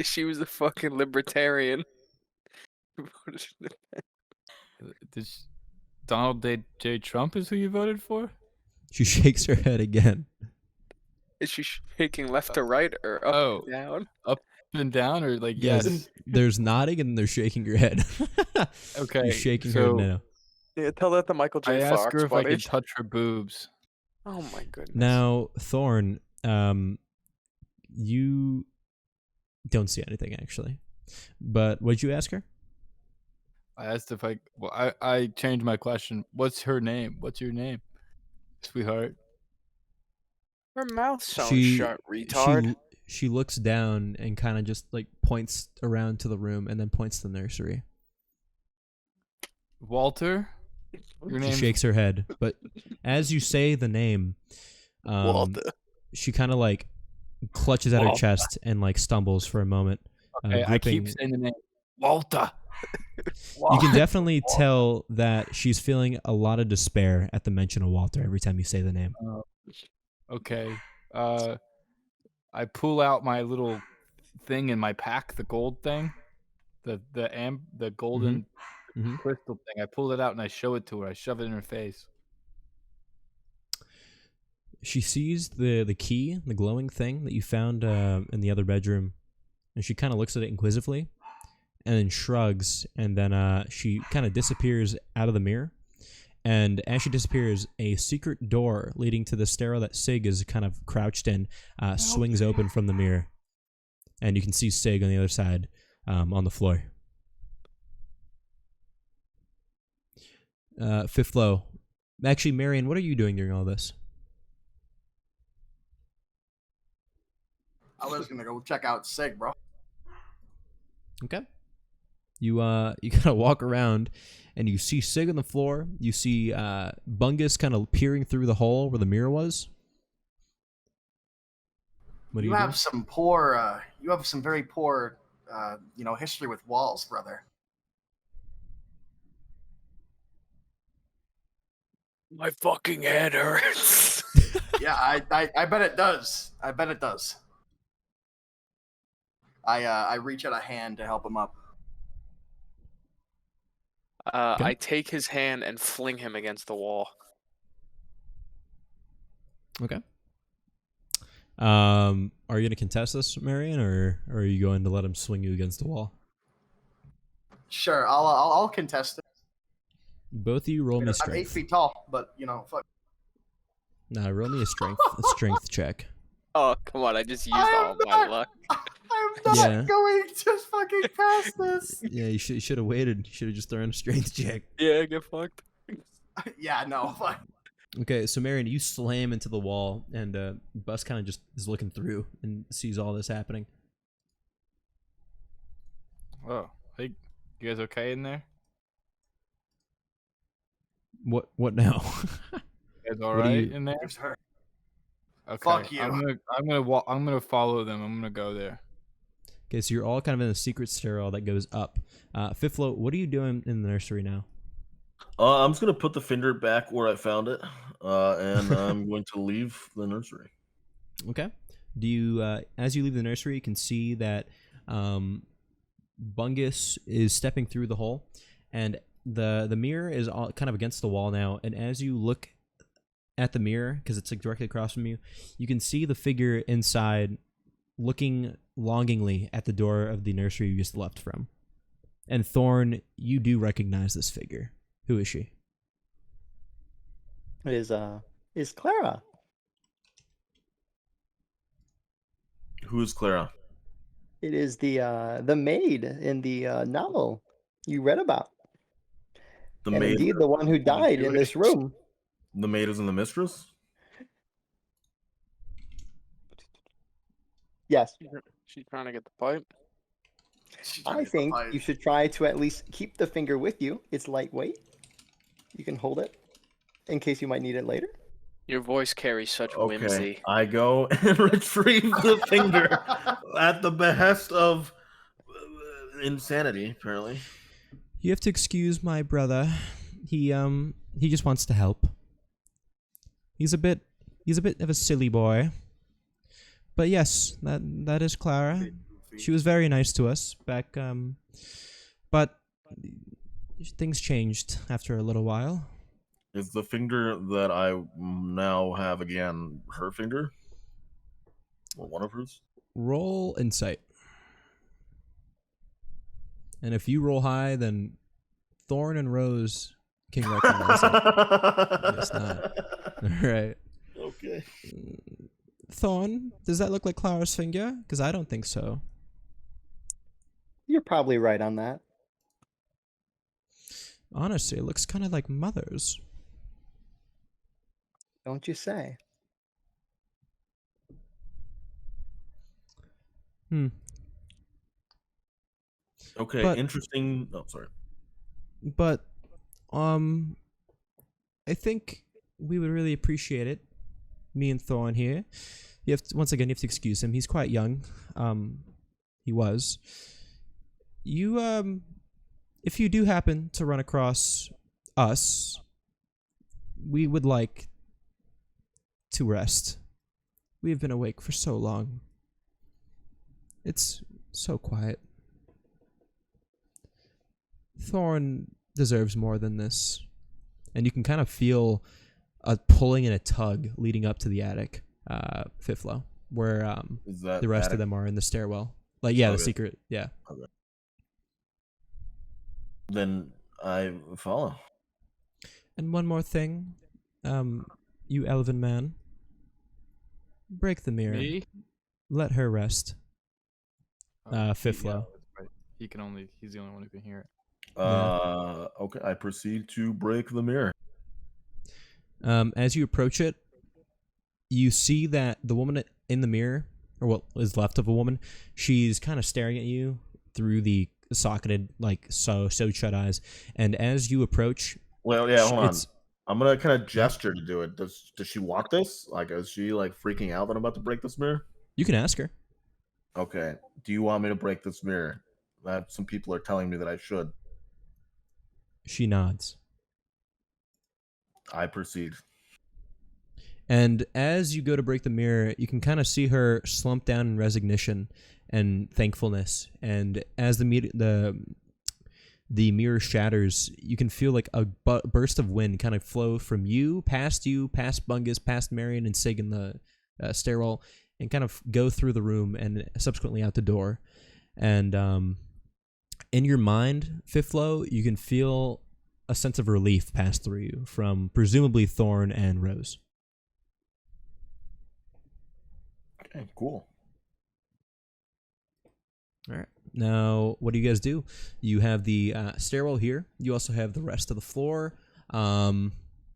Speaker 4: She was a fucking libertarian.
Speaker 2: Donald J. Trump is who you voted for?
Speaker 1: She shakes her head again.
Speaker 4: Is she shaking left to right or up and down?
Speaker 2: Up and down, or like yes?
Speaker 1: There's nodding and there's shaking your head.
Speaker 2: Okay,
Speaker 1: You're shaking her head now.
Speaker 4: Yeah, tell that to Michael J.
Speaker 2: I
Speaker 4: Fox.
Speaker 2: asked her if
Speaker 4: buddy.
Speaker 2: I could touch her boobs.
Speaker 4: Oh my goodness.
Speaker 1: Now, Thorn, you don't see anything actually. But what'd you ask her?
Speaker 2: I asked if I changed my question. What's her name? What's your name, sweetheart?
Speaker 4: Her mouth sounds shut, retard.
Speaker 1: She looks down and kind of just like points around to the room and then points to the nursery.
Speaker 2: Walter? Your name?
Speaker 1: She shakes her head, but as you say the name,
Speaker 4: Walter.
Speaker 1: She kind of like clutches at her chest and like stumbles for a moment.
Speaker 2: Okay, I keep saying the name. Walter.
Speaker 1: You can definitely tell that she's feeling a lot of despair at the mention of Walter every time you say the name.
Speaker 2: Okay. I pull out my little thing in my pack, the gold thing, the golden crystal thing. I pull it out and I show it to her. I shove it in her face.
Speaker 1: She sees the key, the glowing thing that you found in the other bedroom, and she kind of looks at it inquisitively, and then shrugs, and then she kind of disappears out of the mirror. And as she disappears, a secret door leading to the stairwell that Sig is kind of crouched in swings open from the mirror. And you can see Sig on the other side on the floor. Fifth flow. Actually, Marion, what are you doing during all this?
Speaker 5: I was gonna go check out Sig, bro.
Speaker 1: Okay. You kind of walk around, and you see Sig on the floor. You see Bungus kind of peering through the hole where the mirror was. What do
Speaker 5: You
Speaker 1: you
Speaker 5: have
Speaker 1: do?
Speaker 5: some poor. You have some very poor, history with walls, brother.
Speaker 4: My fucking head hurts.
Speaker 5: Yeah, I bet it does. I bet it does. I reach out a hand to help him up.
Speaker 1: Okay.
Speaker 4: I take his hand and fling him against the wall.
Speaker 1: Okay. Are you going to contest this, Marion, or are you going to let him swing you against the wall?
Speaker 5: Sure, I'll contest it.
Speaker 1: Both of you roll me
Speaker 5: I'm
Speaker 1: strength.
Speaker 5: 8 feet tall, but fuck.
Speaker 1: Nah, roll me a strength check.
Speaker 4: Oh, come on. I just used all my luck.
Speaker 5: I'm not going to fucking pass this.
Speaker 1: Yeah, you should have waited. You should have just thrown a strength check.
Speaker 4: Yeah, get fucked.
Speaker 5: Yeah, no, fuck.
Speaker 1: Okay, so Marion, you slam into the wall, and Bus kind of just is looking through and sees all this happening.
Speaker 2: Oh, hey, you guys okay in there?
Speaker 1: What now?
Speaker 2: You guys all
Speaker 1: What do
Speaker 2: right
Speaker 1: you-
Speaker 2: in there?
Speaker 5: There's her.
Speaker 2: Okay.
Speaker 5: Fuck you.
Speaker 2: I'm gonna follow them. I'm gonna go there.
Speaker 1: Okay, so you're all kind of in a secret stairwell that goes up. Fifth floor, what are you doing in the nursery now?
Speaker 6: I'm just gonna put the finger back where I found it, and I'm going to leave the nursery.
Speaker 1: Okay. Do you, as you leave the nursery, you can see that Bungus is stepping through the hole, and the mirror is all kind of against the wall now. And as you look at the mirror, because it's like directly across from you, you can see the figure inside, looking longingly at the door of the nursery you just left from. And Thorn, you do recognize this figure. Who is she?
Speaker 3: It is Clara.
Speaker 6: Who is Clara?
Speaker 3: It is the maid in the novel you read about.
Speaker 6: The
Speaker 3: And
Speaker 6: maid.
Speaker 3: indeed the one who died in this room.
Speaker 6: The maid isn't the mistress?
Speaker 3: Yes.
Speaker 4: She's trying to get the pipe.
Speaker 5: She's trying
Speaker 3: I
Speaker 5: to get the
Speaker 3: think
Speaker 5: pipe.
Speaker 3: you should try to at least keep the finger with you. It's lightweight. You can hold it in case you might need it later.
Speaker 4: Your voice carries such whimsy.
Speaker 6: I go and retrieve the finger at the behest of insanity, apparently.
Speaker 1: You have to excuse my brother. He just wants to help. He's a bit of a silly boy. But yes, that is Clara. She was very nice to us back, but things changed after a little while.
Speaker 6: Is the finger that I now have again her finger? Or one of hers?
Speaker 1: Roll insight. And if you roll high, then Thorn and Rose can recognize it. It's not. All right.
Speaker 6: Okay.
Speaker 1: Thorn, does that look like Clara's finger? Because I don't think so.
Speaker 3: You're probably right on that.
Speaker 1: Honestly, it looks kind of like Mother's.
Speaker 3: Don't you say?
Speaker 6: Okay,
Speaker 1: But-
Speaker 6: interesting. Oh, sorry.
Speaker 1: But, I think we would really appreciate it. Me and Thorn here. You have to, once again, you have to excuse him. He's quite young. He was. You, if you do happen to run across us, we would like to rest. We have been awake for so long. It's so quiet. Thorn deserves more than this. And you can kind of feel a pulling and a tug leading up to the attic, fifth floor, where
Speaker 6: Is that
Speaker 1: the rest
Speaker 6: attic?
Speaker 1: of them are in the stairwell. Like, yeah, the
Speaker 6: Okay.
Speaker 1: secret, yeah.
Speaker 6: Then I follow.
Speaker 1: And one more thing, you elven man, break the mirror.
Speaker 2: Me?
Speaker 1: Let her rest. Fifth
Speaker 2: Yeah,
Speaker 1: floor.
Speaker 2: that's right. He's the only one who can hear it.
Speaker 6: Okay, I proceed to break the mirror.
Speaker 1: As you approach it, you see that the woman in the mirror, or what is left of a woman, she's kind of staring at you through the socketed, like, sewed shut eyes. And as you approach,
Speaker 6: Well, yeah, hold on.
Speaker 1: it's-
Speaker 6: I'm gonna kind of gesture to do it. Does she want this? Like, is she like freaking out that I'm about to break this mirror?
Speaker 1: you can ask her.
Speaker 6: Okay. Do you want me to break this mirror? Some people are telling me that I should.
Speaker 1: She nods.
Speaker 6: I proceed.
Speaker 1: And as you go to break the mirror, you can kind of see her slump down in resignation and thankfulness. And as the mirror shatters, you can feel like a burst of wind kind of flow from you, past Bungus, past Marion and Sig in the stairwell, and kind of go through the room and subsequently out the door. And in your mind, fifth flow, you can feel a sense of relief pass through you from presumably Thorn and Rose.
Speaker 6: Okay, cool.
Speaker 1: All right. Now, what do you guys do? You have the stairwell here. You also have the rest of the floor. But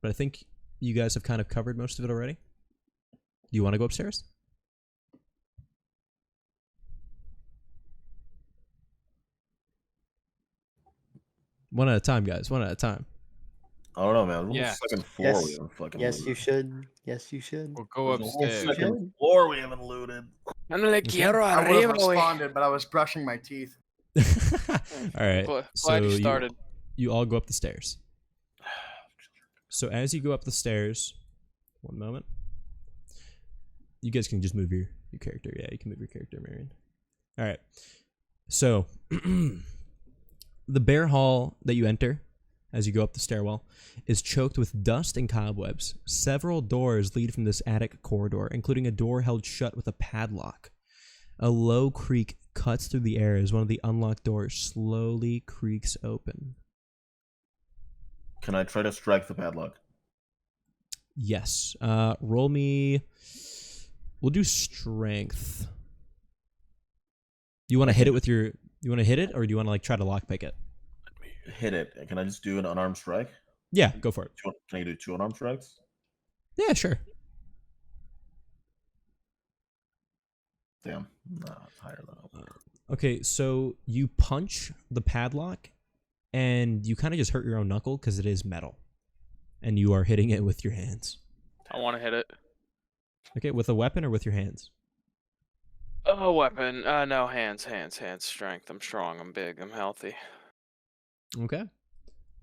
Speaker 1: I think you guys have kind of covered most of it already. Do you want to go upstairs? One at a time, guys. One at a time.
Speaker 6: I don't know, man.
Speaker 2: Yeah.
Speaker 6: The second floor
Speaker 3: Yes.
Speaker 6: we haven't fucking
Speaker 3: Yes,
Speaker 6: looted.
Speaker 3: you should. Yes, you should.
Speaker 2: We'll go
Speaker 6: There's a whole
Speaker 2: upstairs.
Speaker 6: second floor we haven't looted.
Speaker 4: No le quiero
Speaker 5: I would have
Speaker 4: arriba, güey.
Speaker 5: responded, but I was brushing my teeth.
Speaker 1: All right.
Speaker 4: Glad you started.
Speaker 1: You all go up the stairs. So as you go up the stairs, one moment. you guys can just move your character. Yeah, you can move your character, Marion. All right. So the bare hall that you enter as you go up the stairwell is choked with dust and cobwebs. Several doors lead from this attic corridor, including a door held shut with a padlock. A low creak cuts through the air as one of the unlocked doors slowly creaks open.
Speaker 6: Can I try to strike the padlock?
Speaker 1: Yes. Roll me. We'll do strength. You want to hit it with your? You want to hit it, or do you want to like try to lockpick it?
Speaker 6: Hit it. Can I just do an unarmed strike?
Speaker 1: Yeah, go for it.
Speaker 6: Can you do 2 unarmed strikes?
Speaker 1: Yeah, sure.
Speaker 6: Damn. No, it's higher than
Speaker 1: Okay, so you punch the padlock, and you kind of just hurt your own knuckle because it is metal, and you are hitting it with your hands.
Speaker 4: I want to hit it.
Speaker 1: Okay, with a weapon or with your hands?
Speaker 4: Oh, weapon. No, hands. Strength. I'm strong. I'm big. I'm healthy.
Speaker 1: Okay.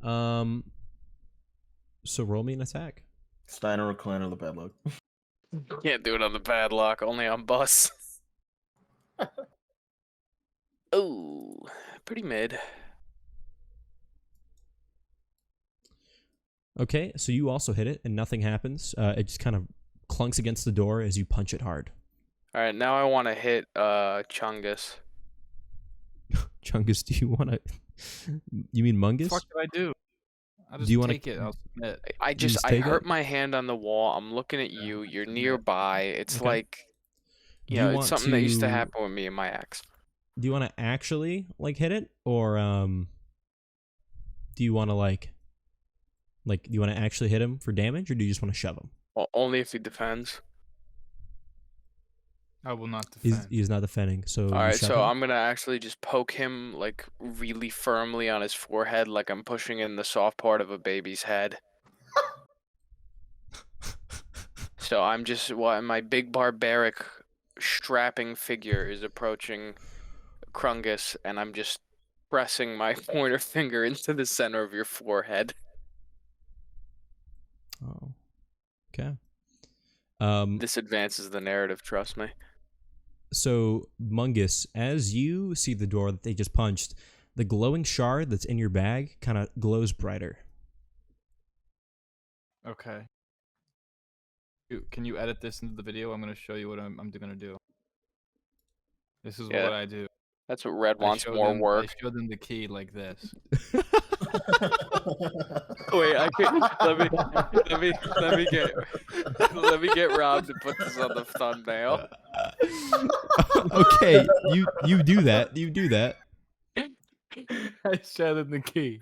Speaker 1: So roll me an attack.
Speaker 6: Steiner or Kleiner the padlock.
Speaker 4: Can't do it on the padlock. Only on bus. Oh, pretty mid.
Speaker 1: Okay, so you also hit it, and nothing happens. It just kind of clunks against the door as you punch it hard.
Speaker 4: All right, now I want to hit Chungus.
Speaker 1: Chungus, do you want to? You mean Mungus?
Speaker 2: What did I do? I just
Speaker 1: Do you wanna-
Speaker 2: take it. I'll submit.
Speaker 4: I
Speaker 1: just
Speaker 4: just I
Speaker 1: take
Speaker 4: hurt
Speaker 1: it?
Speaker 4: my hand on the wall. I'm looking at you. You're nearby. It's
Speaker 1: Okay.
Speaker 4: like,
Speaker 1: Do
Speaker 4: you
Speaker 1: you
Speaker 4: know, it's
Speaker 1: want
Speaker 4: something that used to
Speaker 1: to-
Speaker 4: happen with me and my ex.
Speaker 1: Do you want to actually like hit it, or do you want to like do you want to actually hit him for damage, or do you just want to shove him?
Speaker 4: Only if he defends.
Speaker 2: I will not
Speaker 1: He's
Speaker 2: defend.
Speaker 1: he's not defending, so
Speaker 4: All
Speaker 1: you
Speaker 4: right,
Speaker 1: shove
Speaker 4: so
Speaker 1: him?
Speaker 4: I'm gonna actually just poke him like really firmly on his forehead, like I'm pushing in the soft part of a baby's head. So I'm just my big barbaric strapping figure is approaching Krungus, and I'm just pressing my pointer finger into the center of your forehead.
Speaker 1: Oh, okay.
Speaker 4: This advances the narrative, trust me.
Speaker 1: So Mungus, as you see the door that they just punched, the glowing shard that's in your bag kind of glows brighter.
Speaker 2: Okay. Can you edit this into the video? I'm gonna show you what I'm gonna do. This is
Speaker 4: Yeah.
Speaker 2: what I do.
Speaker 4: That's what Red wants
Speaker 2: show
Speaker 4: more
Speaker 2: them,
Speaker 4: work.
Speaker 2: I show them the key like this.
Speaker 4: Wait, I could let me get Rob to put this on the thumbnail.
Speaker 1: Okay, you do that. You do that.
Speaker 2: I show them the key,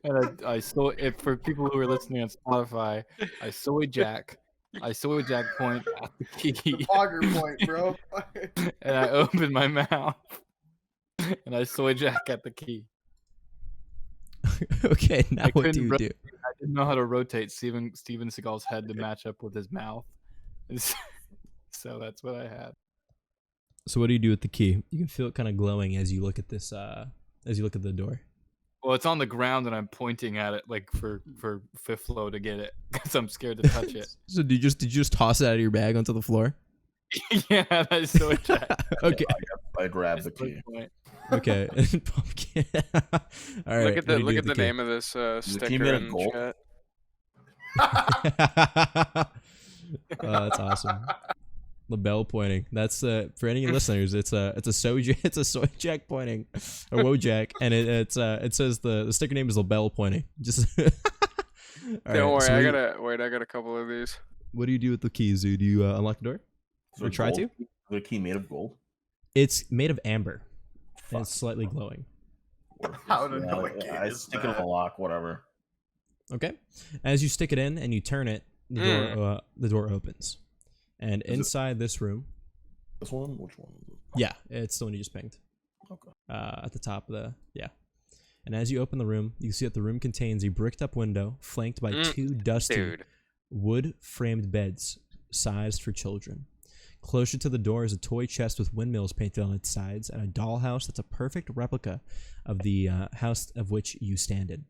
Speaker 2: and I saw it for people who are listening on Spotify. I saw a jack. I saw a jack point at the key,
Speaker 5: Auger point, bro.
Speaker 2: and I opened my mouth, and I saw a jack at the key.
Speaker 1: Okay, now
Speaker 2: I
Speaker 1: what do
Speaker 2: couldn't
Speaker 1: you
Speaker 2: ro-
Speaker 1: do?
Speaker 2: I didn't know how to rotate Steven Seagal's head to match up with his mouth, so that's what I had.
Speaker 1: So what do you do with the key? You can feel it kind of glowing as you look at this. As you look at the door.
Speaker 2: Well, it's on the ground, and I'm pointing at it like for Fiflo to get it because I'm scared to touch it.
Speaker 1: So did you just toss it out of your bag onto the floor?
Speaker 2: Yeah, that's so jack.
Speaker 1: Okay.
Speaker 6: I grabbed the key.
Speaker 1: Okay. Pumpkin. All right.
Speaker 4: Look at
Speaker 1: what do you do
Speaker 4: the
Speaker 1: with key?
Speaker 4: name of this
Speaker 6: key
Speaker 4: sticker
Speaker 6: made of
Speaker 4: in
Speaker 6: gold?
Speaker 4: chat.
Speaker 1: That's awesome. The bell pointing. That's for any listeners. It's a soy jack pointing, or Wojak, and it says the sticker name is the bell pointing. Just All
Speaker 4: Don't worry,
Speaker 1: so
Speaker 4: I got a couple of these.
Speaker 1: what do you do with the keys? Do you unlock the door?
Speaker 6: So
Speaker 1: Or try
Speaker 6: gold?
Speaker 1: to?
Speaker 6: The key made of gold.
Speaker 1: It's made of amber, and it's slightly glowing.
Speaker 5: How to know what key
Speaker 6: I
Speaker 5: is
Speaker 6: stick it in
Speaker 5: that?
Speaker 6: the lock. Whatever.
Speaker 1: Okay. As you stick it in and you turn it, the door opens, and inside this room,
Speaker 6: This one? Which one?
Speaker 1: yeah, it's the one you just pinged.
Speaker 6: Okay.
Speaker 1: At the top of the And as you open the room, you see that the room contains a bricked up window flanked by two dusty
Speaker 4: Dude.
Speaker 1: wood framed beds sized for children. Closer to the door is a toy chest with windmills painted on its sides and a dollhouse that's a perfect replica of the house of which you stand in.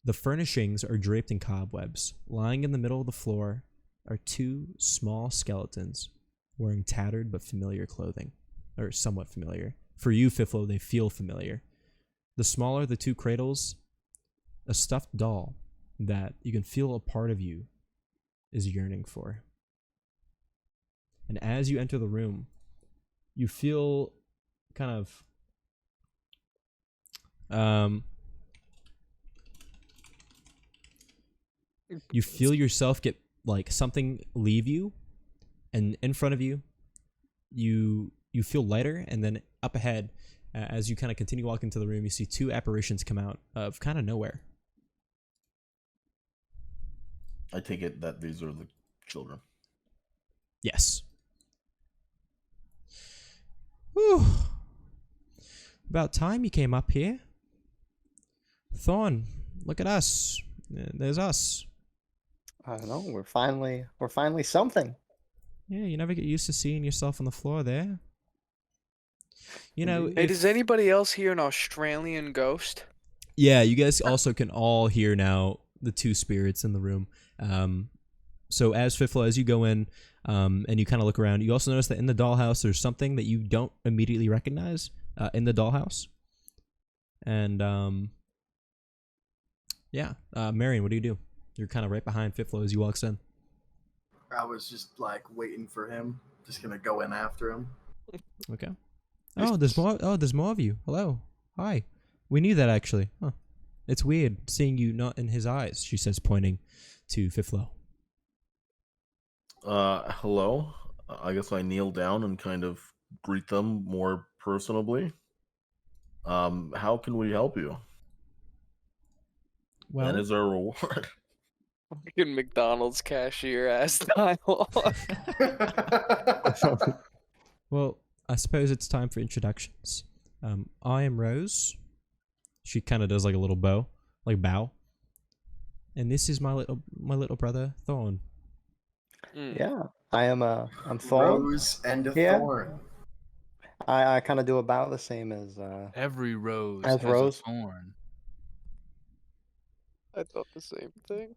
Speaker 1: The furnishings are draped in cobwebs. Lying in the middle of the floor are two small skeletons wearing tattered but familiar clothing, or somewhat familiar. For you, Fiflo, they feel familiar. The smaller the two cradles, a stuffed doll that you can feel a part of you is yearning for. And as you enter the room, you feel kind of you feel yourself get like something leave you, and in front of you, you feel lighter, and then up ahead, as you kind of continue walking into the room, you see two apparitions come out of kind of nowhere.
Speaker 6: I take it that these are the children.
Speaker 1: Yes. Whew. About time you came up here. Thorn, look at us. There's us.
Speaker 3: I don't know. We're finally something.
Speaker 1: Yeah, you never get used to seeing yourself on the floor there. You know,
Speaker 4: Hey, does anybody else hear an Australian ghost?
Speaker 1: Yeah, you guys also can all hear now the two spirits in the room. So as Fiflo, as you go in and you kind of look around, you also notice that in the dollhouse there's something that you don't immediately recognize in the dollhouse. And Marion, what do you do? You're kind of right behind Fiflo as he walks in.
Speaker 5: I was just like waiting for him. Just gonna go in after him.
Speaker 1: Okay. Oh, there's more. Oh, there's more of you. Hello. Hi. We knew that actually. Huh. It's weird seeing you not in his eyes, she says, pointing to Fiflo.
Speaker 6: Hello. I guess I kneel down and kind of greet them more personably. How can we help you?
Speaker 1: Well,
Speaker 6: And is there a reward?
Speaker 4: Fucking McDonald's cashier ass dialogue.
Speaker 1: well, I suppose it's time for introductions. I am Rose. She kind of does like a little bow. And this is my little brother Thorn.
Speaker 3: Yeah, I'm Thorn.
Speaker 5: Rose and a
Speaker 3: Yeah.
Speaker 5: thorn.
Speaker 3: I kind of do about the same as
Speaker 2: Every rose
Speaker 3: As
Speaker 2: has
Speaker 3: Rose?
Speaker 2: a thorn.
Speaker 4: I thought the same thing.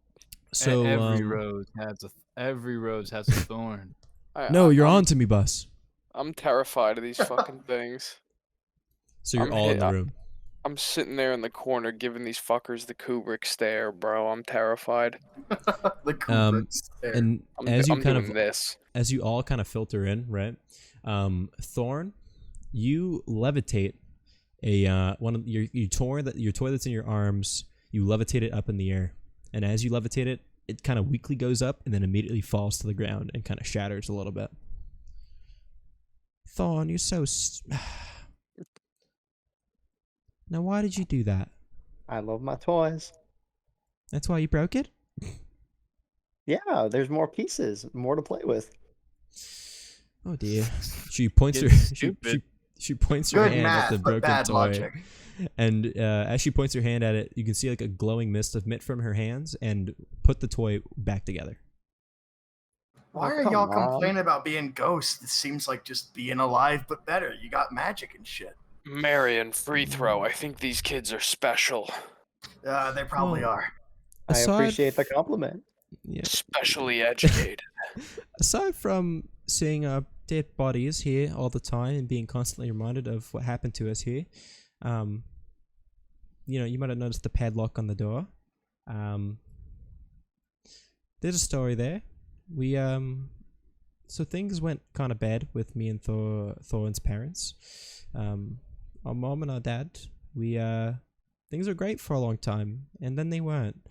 Speaker 1: So
Speaker 2: Every rose has a thorn.
Speaker 1: no, you're on to me, Bus.
Speaker 4: I'm terrified of these fucking things.
Speaker 1: So you're
Speaker 4: I'm
Speaker 1: all in the
Speaker 4: hit-
Speaker 1: room.
Speaker 4: I'm sitting there in the corner giving these fuckers the Kubrick stare, bro. I'm terrified.
Speaker 5: The Kubrick stare.
Speaker 1: And
Speaker 4: I'm doing this.
Speaker 1: as you all kind of filter in, right? Thorn, you levitate your toy that's in your arms. You levitate it up in the air, and as you levitate it, it kind of weakly goes up and then immediately falls to the ground and kind of shatters a little bit. Thorn, you're so. Now, why did you do that?
Speaker 3: I love my toys.
Speaker 1: That's why you broke it?
Speaker 3: Yeah, there's more pieces, more to play with.
Speaker 1: Oh dear. She points her
Speaker 2: Getting
Speaker 1: she,
Speaker 2: stupid.
Speaker 1: she points her
Speaker 5: Good
Speaker 1: hand
Speaker 5: math,
Speaker 1: at the
Speaker 5: but
Speaker 1: broken
Speaker 5: bad
Speaker 1: toy.
Speaker 5: logic.
Speaker 1: And as she points her hand at it, you can see like a glowing mist of mitt from her hands and put the toy back together.
Speaker 5: Why
Speaker 3: Oh,
Speaker 5: are
Speaker 3: come
Speaker 5: y'all
Speaker 3: on.
Speaker 5: complaining about being ghosts? It seems like just being alive, but better. You got magic and shit.
Speaker 4: Marion, free throw. I think these kids are special.
Speaker 5: They probably
Speaker 1: Well,
Speaker 5: are.
Speaker 3: I
Speaker 1: Aside
Speaker 3: appreciate the
Speaker 1: f-
Speaker 3: compliment.
Speaker 1: Yeah.
Speaker 4: Specially educated.
Speaker 1: Aside from seeing our dead bodies here all the time and being constantly reminded of what happened to us here, you might have noticed the padlock on the door. There's a story there. We so things went kind of bad with me and Thorn's parents. Our mom and our dad, we things were great for a long time, and then they weren't.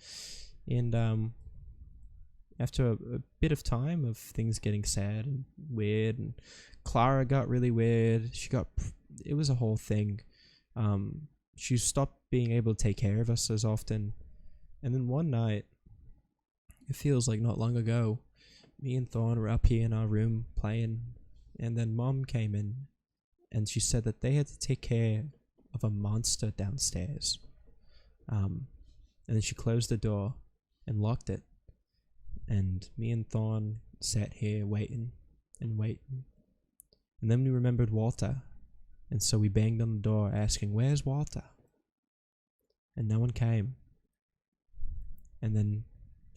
Speaker 1: And after a bit of time of things getting sad and weird, and Clara got really weird. It was a whole thing. She stopped being able to take care of us as often. And then one night, it feels like not long ago, me and Thorn were up here in our room playing, and then Mom came in, and she said that they had to take care of a monster downstairs. And then she closed the door and locked it. And me and Thorn sat here waiting and waiting. And then we remembered Walter. And so we banged on the door asking, "Where's Walter?" And no one came. And then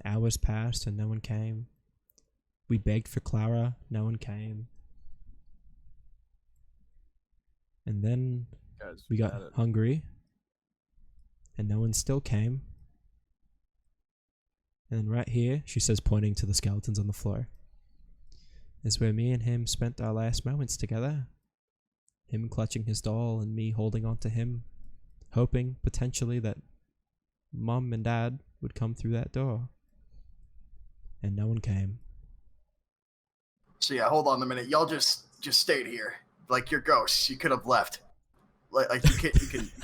Speaker 1: hours passed and no one came. We begged for Clara. No one came. And then
Speaker 2: Guys,
Speaker 1: we got hungry. And no one still came. And then right here, she says, pointing to the skeletons on the floor, is where me and him spent our last moments together. Him clutching his doll and me holding on to him, hoping potentially that Mom and Dad would come through that door. And no one came.
Speaker 5: So yeah, hold on a minute. Y'all just stayed here. Like you're ghosts. You could have left. Like you